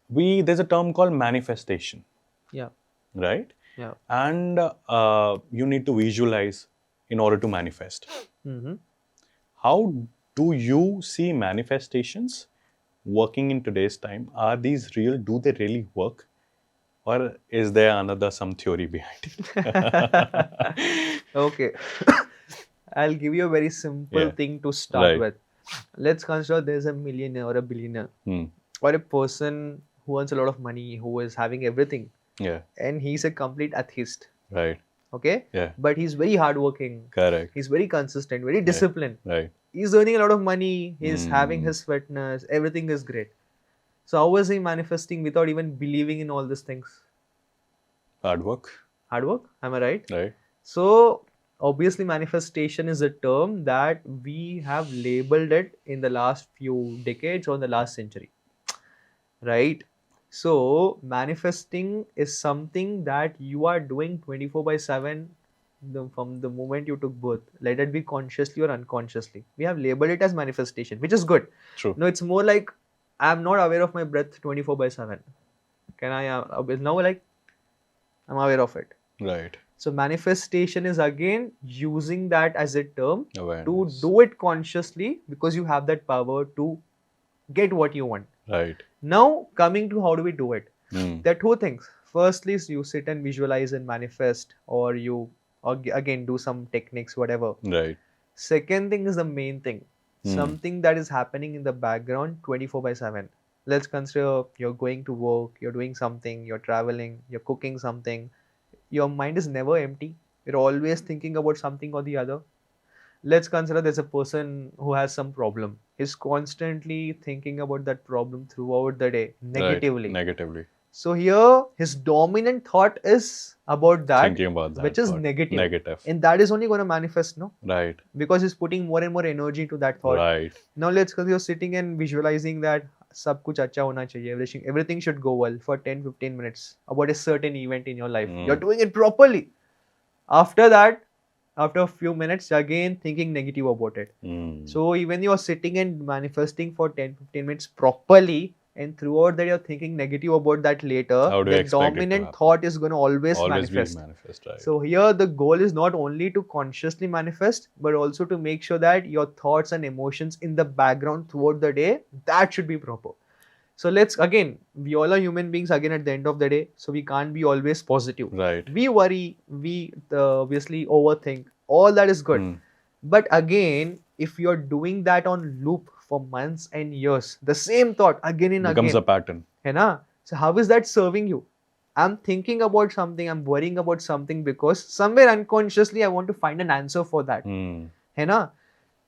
there's a term called manifestation. Yeah. Right? Yeah. And you need to visualize in order to manifest. How do you see manifestations working in today's time? Are these real? Do they really work? Or is there some theory behind it? Okay. I'll give you a very simple thing to start with. Let's consider there's a millionaire or a billionaire or a person who earns a lot of money, who is having everything. Yeah. and he's a complete atheist. Right. Okay? Yeah. But he's very hardworking. Correct. He's very consistent, very Right. disciplined. Right. He's earning a lot of money. He's having Mm. his fitness. Everything is great. So how was he manifesting without even believing in all these things? Hard work. Hard work. Am I right? Right. So obviously manifestation is a term that we have labeled it in the last few decades or in the last century. Right? So manifesting is something that you are doing 24/7 from the moment you took birth. Let it be consciously or unconsciously. We have labeled it as manifestation, which is good. True. No, it's more like I'm not aware of my breath 24/7. Can I now like I'm aware of it. Right. So manifestation is again using that as a term Awareness. to do it consciously because you have that power to get what you want. Right. Now coming to how do we do it? Mm. There are two things. Firstly, is you sit and visualize and manifest, or you again do some techniques, whatever. Right. Second thing is the main thing. Hmm. Something that is happening in the background 24/7. Let's consider you're going to work, you're doing something, you're traveling, you're cooking something. Your mind is never empty. You're always thinking about something or the other. Let's consider there's a person who has some problem. He's constantly thinking about that problem throughout the day, negatively. Right. Negatively. So here, his dominant thought is about that, Thinking about that. which is thought. negative. Negative. And that is only going to manifest, no? Right. Because he's putting more and more energy into that thought. Right. Now let's consider you're sitting and visualizing that सब कुछ अच्छा होना चाहिए, everything should go well for 10-15 minutes about a certain event in your life. You're doing it properly. After that, after a few minutes, again thinking negative about it. Mm. So even you're sitting and manifesting for 10-15 minutes properly, and throughout that you're thinking negative about that later, How do you the expect it to dominant happen? thought is going to always Always manifest. be manifest. Right. So here the goal is not only to consciously manifest, but also to make sure that your thoughts and emotions in the background throughout the day, that should be proper. So let's again, we all are human beings again at the end of the day, so we can't be always positive. Right. We worry, we obviously overthink, all that is good. Mm. But again, if you're doing that on loop for months and years, the same thought again and Becomes again. a pattern. है ना? So how is that serving you? I'm thinking about something, I'm worrying about something because somewhere unconsciously I want to find an answer for that. Mm. है ना?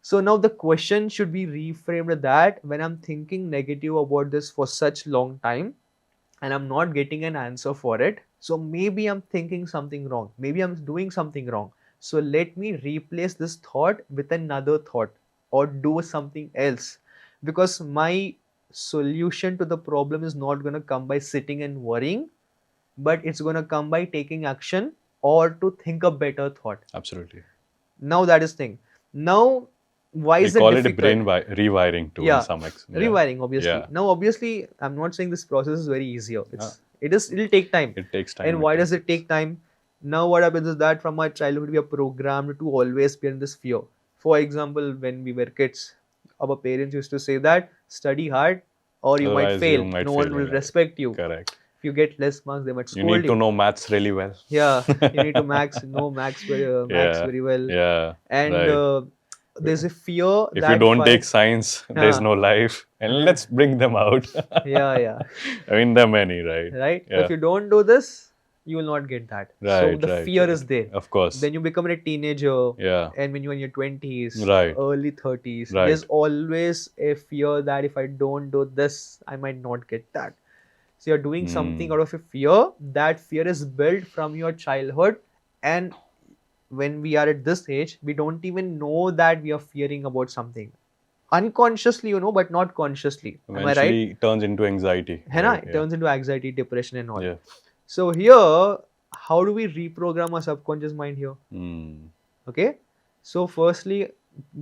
So now the question should be reframed that when I'm thinking negative about this for such long time and I'm not getting an answer for it, so maybe I'm thinking something wrong. Maybe I'm doing something wrong. So let me replace this thought with another thought or do something else, because my solution to the problem is not going to come by sitting and worrying, but it's going to come by taking action or to think a better thought. Absolutely. Now that is thing. Now, why is We it call difficult? it brain rewiring too Yeah. in some extent. Rewiring, obviously. Yeah. Now, obviously, I'm not saying this process is very easier. It'll take time. It takes time. And why does it take time? Now what happens is that from our childhood we are programmed to always be in this fear. For example, when we were kids, our parents used to say that study hard or you might Otherwise, fail. you might No fail one in will life. respect you. Correct. If you get less marks, they might You scold need to know maths really well. Yeah, you need to know max very well. Yeah. And right. There's a fear If that you don't take science, there's no life. And let's bring them out. yeah. I mean, there are many, right? Right? Yeah. If you don't do this, you will not get that. So Right, the right, fear right. is there. Of course. Then you become a teenager. Yeah. And when you're in your 20s, Right. early 30s, Right. there's always a fear that if I don't do this, I might not get that. So you're doing something out of a fear. That fear is built from your childhood. And when we are at this age, we don't even know that we are fearing about something. Unconsciously, but not consciously. Am I right? Eventually, it turns into anxiety. है ना? Right, It turns into anxiety, depression and all. Yeah. So here, how do we reprogram our subconscious mind here? Mm. Okay. So firstly,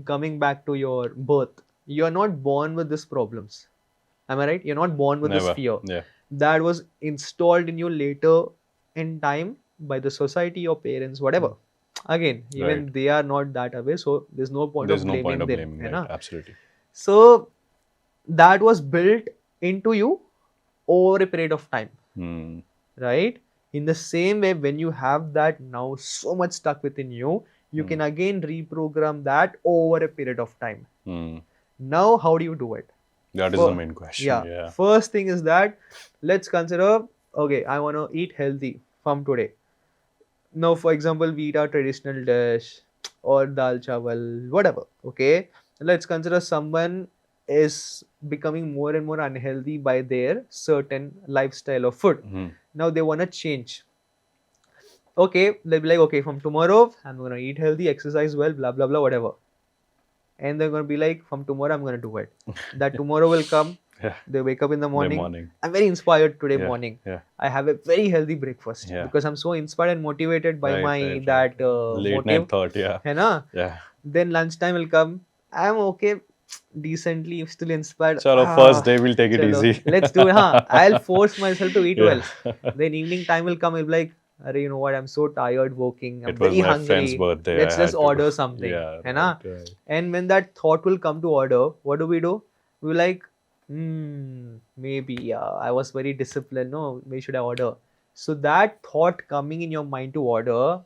coming back to your birth, you're not born with these problems. Am I right? You're not born with Never. this fear. Yeah. That was installed in you later in time by the society, your parents, whatever. Again, even Right. they are not that aware, so there's no point There's of no blaming point of them. blaming, है right? ना? Absolutely. So that was built into you over a period of time. Mm. Right? In the same way, when you have that now so much stuck within you, you can again reprogram that over a period of time. Mm. Now, how do you do it? That is the main question. Yeah. Yeah. First thing is that let's consider okay, I want to eat healthy from today. Now, for example, we eat our traditional dish or dal chawal, whatever. Okay, let's consider someone is becoming more and more unhealthy by their certain lifestyle of food. Hmm. Now they want to change. Okay, they'll be like, okay, from tomorrow I'm gonna eat healthy, exercise well, blah blah blah, whatever. And they're gonna be like, from tomorrow I'm gonna do it. That tomorrow will come. Yeah. They wake up in the The morning. morning. I'm very inspired today Yeah. morning. Yeah. I have a very healthy breakfast Yeah. because I'm so inspired and motivated by Right, my right, right. that Late motive. night thought. Yeah. है ना? Yeah. Then lunchtime will come. I'm okay, decently still inspired. Chalo, first day we'll take it Chalo, easy. let's do it. Huh? I'll force myself to eat Yeah. well. Then evening time will come. I'll be like, Arey, you know what? I'm so tired working. I'm It was very my friend's hungry. birthday. Let's I just had to order go. something. Yeah. है ना? Right, right. And when that thought will come to order, what do? We're like, maybe I was very disciplined. No, maybe should I order? So that thought coming in your mind to order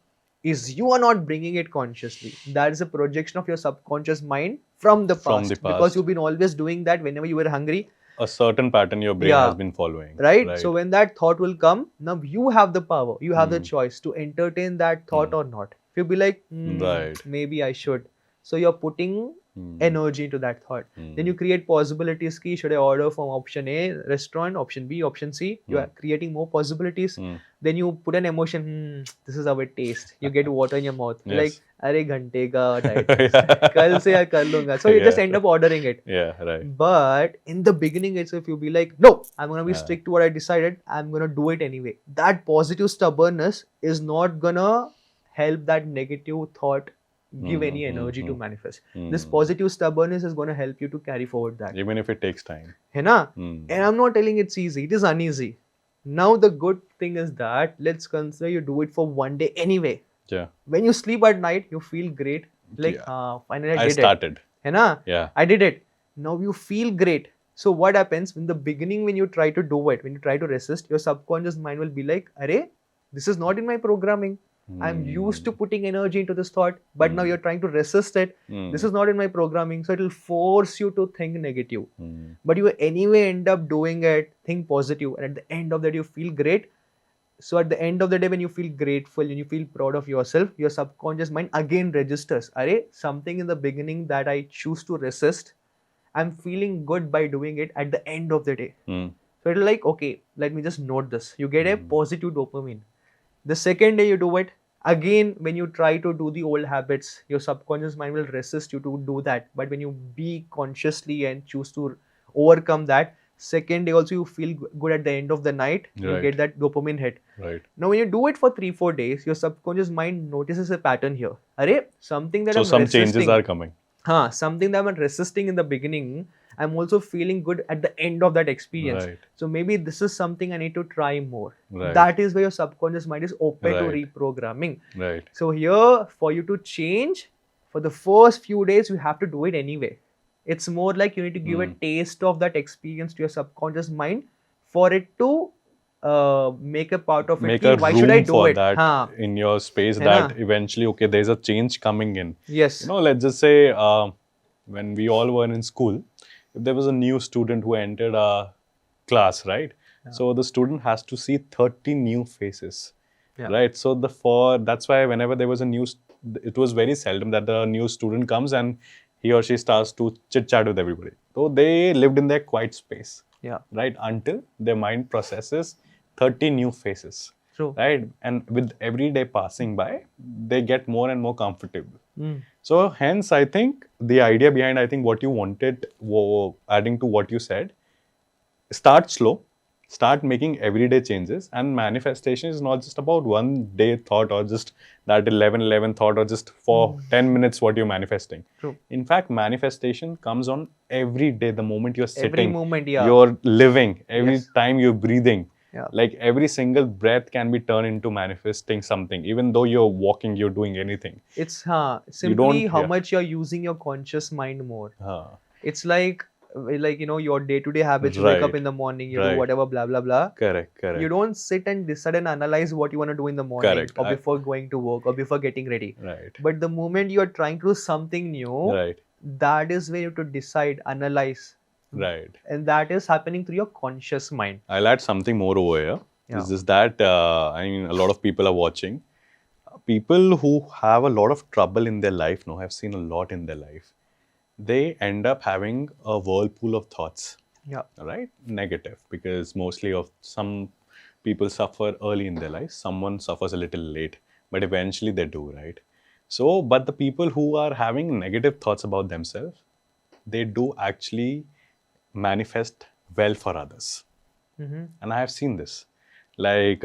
is you are not bringing it consciously. That is a projection of your subconscious mind from the From past, the because past. you've been always doing that whenever you were hungry. A certain pattern your brain Yeah. has been following. Right? So when that thought will come, now you have the power, you have the Hmm. choice to entertain that thought or not. If you be like, Right. maybe I should. So you're putting energy into that thought. Then you create possibilities. Ki, should I order from option A, restaurant, option B, option C? You are creating more possibilities. Then you put an emotion, this is how it tastes. You get water in your mouth. You're like, Yes. अरे घंटे का diet test. Yeah. कल से यार कर लूंगा. So you just end up ordering it. Yeah, right. But in the beginning itself, you be like, no, I'm gonna be Yeah. strict to what I decided. I'm gonna do it anyway. That positive stubbornness is not gonna help that negative thought give any energy to manifest. This positive stubbornness is gonna help you to carry forward that. Even if it takes time. है ना? And I'm not telling it's easy. It is uneasy. Now the good thing is that let's consider you do it for one day anyway. Yeah. When you sleep at night, you feel great. Like, Yeah. finally I I did started. it. है ना? Yeah. I did it. Now you feel great. So what happens in the beginning when you try to do it, when you try to resist, your subconscious mind will be like, Arey, this is not in my programming. I'm used to putting energy into this thought, but now you're trying to resist it. This is not in my programming. So it will force you to think negative. But you anyway end up doing it, think positive, and at the end of that you feel great. So at the end of the day, when you feel grateful and you feel proud of yourself, your subconscious mind again registers, Arey, something in the beginning that I choose to resist, I'm feeling good by doing it at the end of the day. So it'll like, okay, let me just note this. You get a positive dopamine. The second day you do it, again, when you try to do the old habits, your subconscious mind will resist you to do that. But when you be consciously and choose to overcome that, second day also you feel good at the end of the night. You Right. get that dopamine hit. Right. Now, when you do it for 3-4 days, your subconscious mind notices a pattern here. Arey, something that So I'm some resisting. changes are coming. Something that I'm resisting in the beginning, I'm also feeling good at the end of that experience. Right. So maybe this is something I need to try more. Right. That is where your subconscious mind is open to Right. reprogramming. Right. So here, for you to change, for the first few days, you have to do it anyway. It's more like you need to give a taste of that experience to your subconscious mind for it to make a part of it. Make Ki, a why room should I do for it? that हाँ. in your space है that ना? eventually, okay, there's a change coming in. Yes. You know, let's just say when we all were in school, if there was a new student who entered our class, right? So the student has to see 30 new faces, right? So that's why whenever there was a it was very seldom that the new student comes and he or she starts to chit chat with everybody. So they lived in their quiet space, right? Until their mind processes 30 new faces. True. Right? And with every day passing by, they get more and more comfortable. So hence, I think the idea behind, I think what you wanted, adding to what you said, start slow, start making everyday changes, and manifestation is not just about one day thought or just that 11 thought or just for 10 minutes what you're manifesting. True. In fact, manifestation comes on every day, the moment you're sitting, Every moment, you're living, every Yes. time you're breathing. Yeah. Like every single breath can be turned into manifesting something. Even though you're walking, you're doing anything. It's simply don't- how yeah. much you're using your conscious mind more. Huh. It's like you know, your day-to-day habits. You wake up Right. in the morning, you Right. do whatever, blah blah blah. Correct. You don't sit and decide and analyze what you want to do in the morning Correct. or before going to work or before getting ready. Right. But the moment you are trying to do something new, Right. that is where you have to decide, analyze, Right. and that is happening through your conscious mind. I'll add something more over here. Yeah. It's just that I mean, a lot of people are watching. People who have a lot of trouble in their life, no, have seen a lot in their life. They end up having a whirlpool of thoughts, Yeah. right? Negative, because mostly of some people suffer early in their life, someone suffers a little late, but eventually they do, right? So, but the people who are having negative thoughts about themselves, they do actually manifest well for others. Mm-hmm. And I have seen this. Like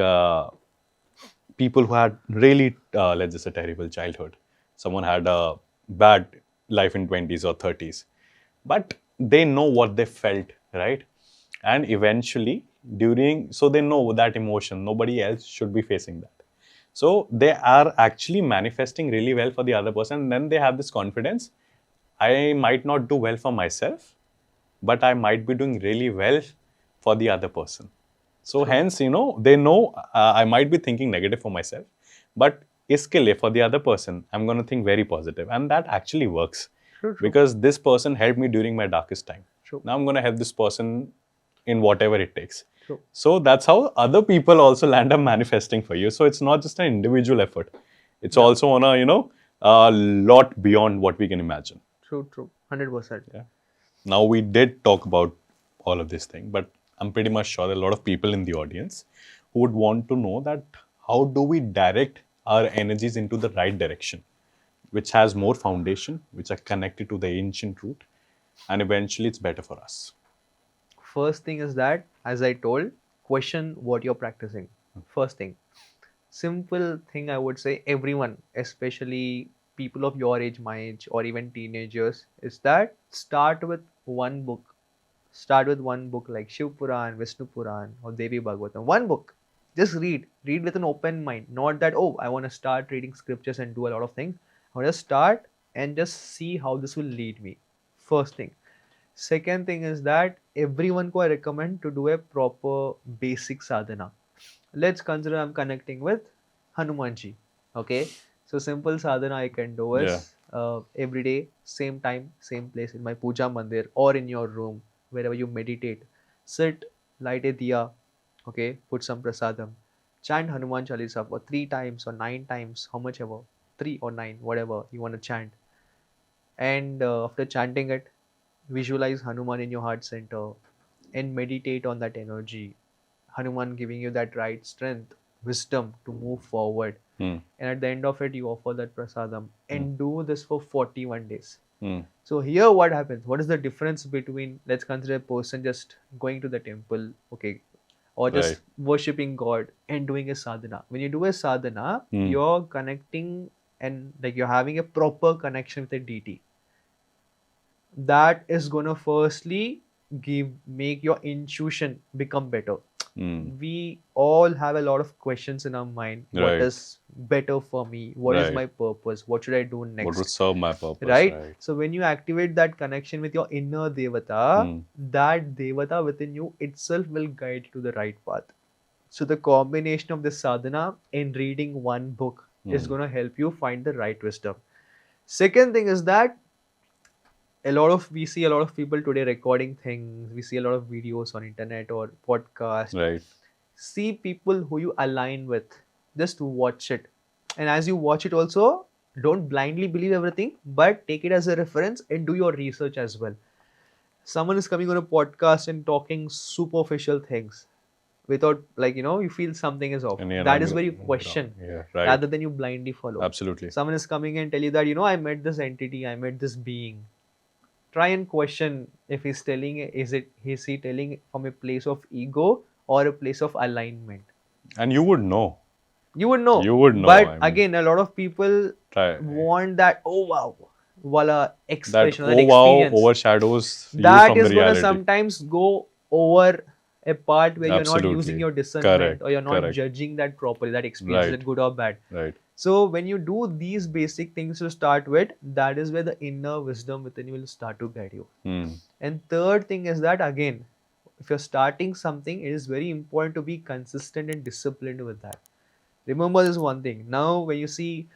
people who had really, let's just say, terrible childhood. Someone had a bad life in 20s or 30s, but they know what they felt, right? And eventually, so they know that emotion. Nobody else should be facing that. So they are actually manifesting really well for the other person. And then they have this confidence. I might not do well for myself, but I might be doing really well for the other person. So True. hence, they know I might be thinking negative for myself, but iske liye for the other person, I'm going to think very positive, and that actually works True. True. because this person helped me during my darkest time. True. Now I'm going to help this person in whatever it takes. True. So that's how other people also land up manifesting for you. So it's not just an individual effort; it's Yeah. also on a lot beyond what we can imagine. True. True. 100%. Yeah. Now, we did talk about all of this thing, but I'm pretty much sure there are a lot of people in the audience who would want to know that how do we direct our energies into the right direction, which has more foundation, which are connected to the ancient root, and eventually it's better for us. First thing is that, as I told, question what you're practicing. First thing. Simple thing I would say, everyone, especially people of your age, my age, or even teenagers, is that start with one book. Start with one book like Shiv Puran, Vishnu Puran, or Devi Bhagavatam. One book. Just read. Read with an open mind. Not that, oh, I want to start reading scriptures and do a lot of things. I want to start and just see how this will lead me. First thing. Second thing is that everyone ko I recommend to do a proper basic sadhana. Let's consider I'm connecting with Hanumanji. Okay, so simple sadhana I can do Yeah. is every day, same time, same place in my puja mandir or in your room, wherever you meditate. Sit, light a diya, okay, put some prasadam, chant Hanuman Chalisa for 3 times or 9 times, how much ever, 3 or 9, whatever you want to chant. And after chanting it, visualize Hanuman in your heart center and meditate on that energy. Hanuman giving you that right strength, wisdom to move forward. Hmm. And at the end of it, you offer that prasadam and do this for 41 days. Hmm. So here what happens? What is the difference between, let's consider a person just going to the temple, okay, or just Right. worshipping God and doing a sadhana. When you do a sadhana, you're connecting and like you're having a proper connection with a deity. That is gonna firstly make your intuition become better. We all have a lot of questions in our mind. What Right. is better for me? What is Right. my purpose? What should I do What would next? serve my purpose? Right? So when you activate that connection with your inner devata, that devata within you itself will guide you to the right path. So the combination of this sadhana and reading one book is going to help you find the right wisdom. Second thing is that we see a lot of people today recording things. We see a lot of videos on internet or podcast. Right. See people who you align with. Just watch it. And as you watch it also, don't blindly believe everything, but take it as a reference and do your research as well. Someone is coming on a podcast and talking superficial things without, like, you feel something is off. And you're That like, is where you question yeah, right. rather than you blindly follow. Absolutely. Someone is coming and tell you that, I met this entity, I met this being. Try and question if he's telling, is he telling from a place of ego or a place of alignment? And you would know. You would know. You would know, But I mean. again, a lot of people Try. want that, oh wow, wala That expression, that oh wow experience. overshadows you That from is the going to reality. sometimes go over a part where you're not Absolutely. using your discernment Correct, or you're not correct. judging that properly, that experience, is Right. it good or bad? Right. So when you do these basic things to start with, that is where the inner wisdom within you will start to guide you. And third thing is that, again, if you're starting something, it is very important to be consistent and disciplined with that. Remember this one thing. Now, when you see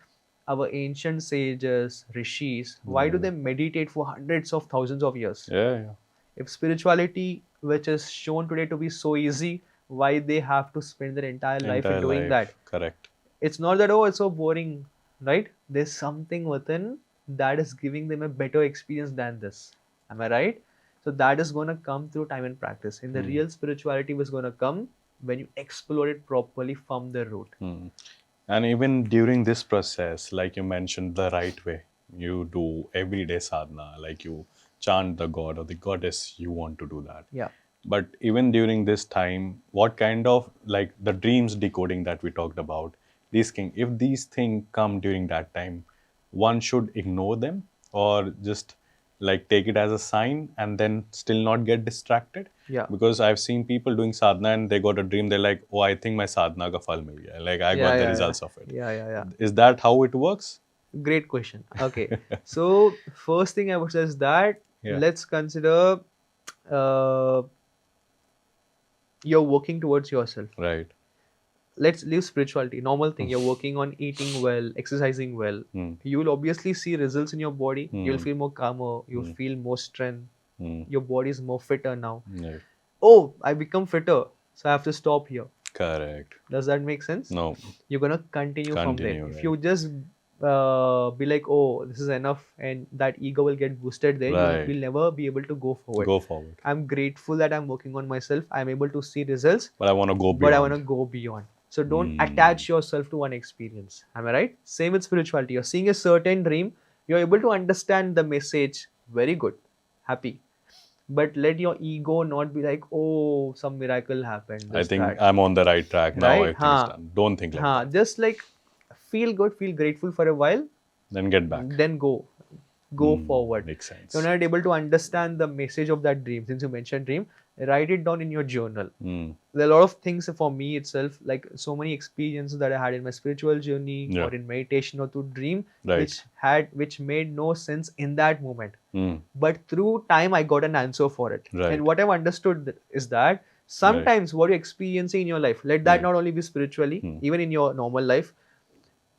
our ancient sages, rishis, why do they meditate for hundreds of thousands of years? Yeah, yeah. If spirituality, which is shown today to be so easy, why they have to spend their entire life in Entire doing that. life. Correct. It's not that, oh, it's so boring, right? There's something within that is giving them a better experience than this. Am I right? So that is going to come through time and practice. And the real spirituality was going to come when you explore it properly from the root. And even during this process, like you mentioned, the right way, you do everyday sadhana, like you chant the god or the goddess, you want to do that. Yeah. But even during this time, what kind of, like the dreams decoding that we talked about, these things, if these things come during that time, one should ignore them or just like take it as a sign and then still not get distracted. Yeah. Because I've seen people doing sadhana and they got a dream, they're like, oh, I think my sadhana ka phal mil gaya, like I got the results of it. Yeah. Is that how it works? Great question. Okay. So first thing I would say is that Yeah. let's consider you're working towards yourself. Right. Let's leave spirituality, normal thing. You're working on eating well, exercising well. You will obviously see results in your body. You'll feel more calmer. You'll feel more strength. Your body is more fitter now. Right. Oh, I become fitter, so I have to stop here. Correct. Does that make sense? No. You're gonna continue from there. Continue, If you just be like, oh, this is enough, and that ego will get boosted, then Right. you will never be able to go forward. Go forward. I'm grateful that I'm working on myself. I'm able to see results, But I want to go beyond. but I want to go beyond. So don't attach yourself to one experience. Am I right? Same with spirituality. You're seeing a certain dream, you're able to understand the message. Very good. Happy. But let your ego not be like, oh, some miracle happened. I this, think that. I'm on the right track now. Right? I think it's done. Don't think like that. Just like feel good, feel grateful for a while, Then get back. then go forward. Makes sense. You're not able to understand the message of that dream. Since you mentioned dream, write it down in your journal. There are a lot of things for me itself, like so many experiences that I had in my spiritual journey or in meditation or through dream, Right. which made no sense in that moment. Hmm. But through time, I got an answer for it. Right. And what I've understood is that sometimes what you're experiencing in your life, let that not only be spiritually, even in your normal life,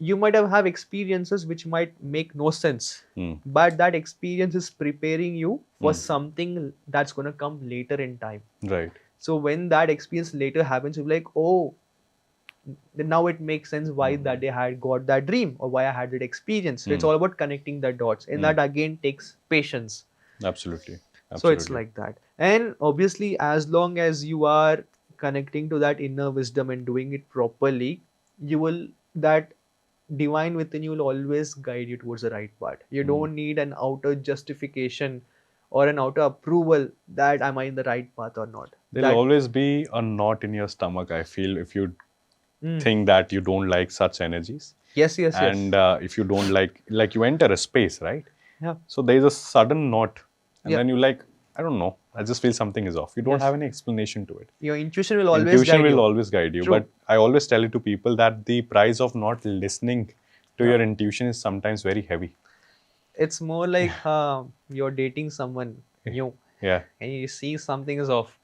you might have experiences which might make no sense, but that experience is preparing you for something that's going to come later in time. Right. So when that experience later happens, you're like, oh, then now it makes sense why that day I had got that dream or why I had that experience. So it's all about connecting the dots, and that again takes patience. Absolutely. So it's like that. And obviously, as long as you are connecting to that inner wisdom and doing it properly, that divine within you will always guide you towards the right path. You don't need an outer justification or an outer approval that am I in the right path or not. There'll always be a knot in your stomach, I feel, if you think that you don't like such energies. Yes. And if you don't like you enter a space, right? Yeah. So there's a sudden knot. And then you like, I don't know, I just feel something is off. You don't have any explanation to it. Your intuition will always guide you. True. But I always tell it to people that the price of not listening to your intuition is sometimes very heavy. It's more like you're dating someone new. Yeah. And you see something is off.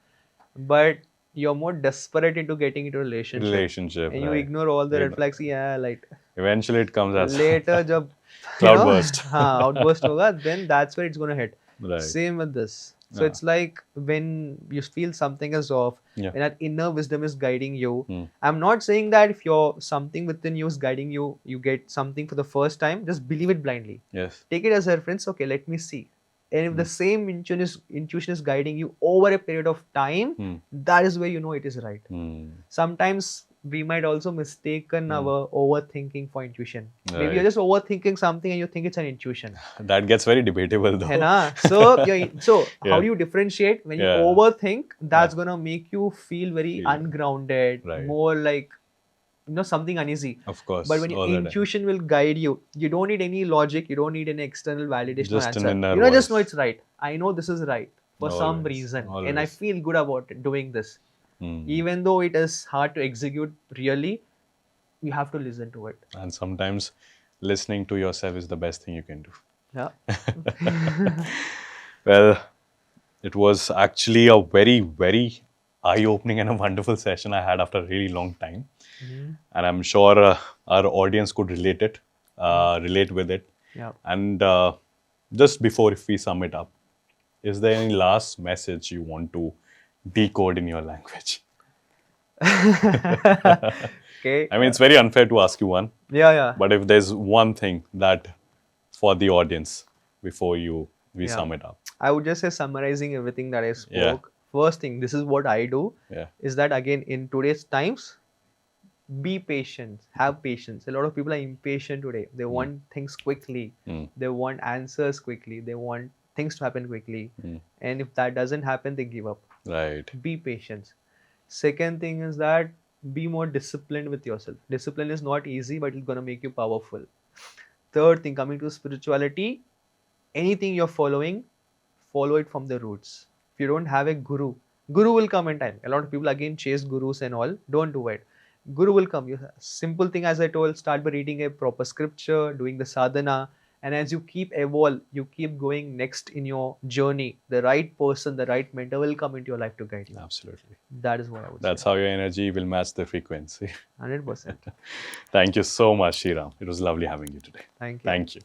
But you're more desperate into getting into a relationship. And you ignore all the red flags. Yeah, like eventually it comes as later jab cloudburst. Outburst hoga, then that's where it's gonna hit. Right. Same with this. So it's like when you feel something is off, when that inner wisdom is guiding you. I'm not saying that if you're something within you is guiding you, you get something for the first time, just believe it blindly. Yes. Take it as a reference. Okay, let me see. And if the same intuition is guiding you over a period of time, that is where you know it is right. Sometimes we might also mistaken our overthinking for intuition. Right. Maybe you're just overthinking something and you think it's an intuition. That gets very debatable though. So how do you differentiate? When you overthink, that's gonna make you feel very ungrounded, more like something uneasy. Of course. But when your intuition will guide you, you don't need any logic, you don't need any external validation or Just answer. an inner Just know voice. it's right. I know this is right for some reason, and I feel good about it, doing this. Even though it is hard to execute really, you have to listen to it. And sometimes listening to yourself is the best thing you can do. Yeah. Well, it was actually a very, very eye-opening and a wonderful session I had after a really long time. And I'm sure our audience could relate with it. Yeah. And just before, if we sum it up, is there any last message you want to decode in your language? Okay. I mean, it's very unfair to ask you one, Yeah, yeah. but if there's one thing that for the audience before we Yeah. sum it up. I would just say, summarizing everything that I Yeah. spoke. First thing, this is what I do. Yeah. Is that again in today's times, be patient, have patience. A lot of people are impatient today. They want things quickly. Mm. They want answers quickly. They want things to happen quickly. Mm. And if that doesn't happen, they give up. Right. Be patient. Second thing is that be more disciplined with yourself. Discipline is not easy, but it's gonna make you powerful. Third thing, coming to spirituality, anything you're following, follow it from the roots. If you don't have a guru will come in time. A lot of people again chase gurus and all. Don't do it. Guru will come. You simple thing, as I told, start by reading a proper scripture, doing the sadhana, and as you keep evolve, you keep going next in your journey. The right person, the right mentor will come into your life to guide you. Absolutely. That is what I would That's say. how your energy will match the frequency. 100%. Thank you so much, Sriram. It was lovely having you today. Thank you. Thank you.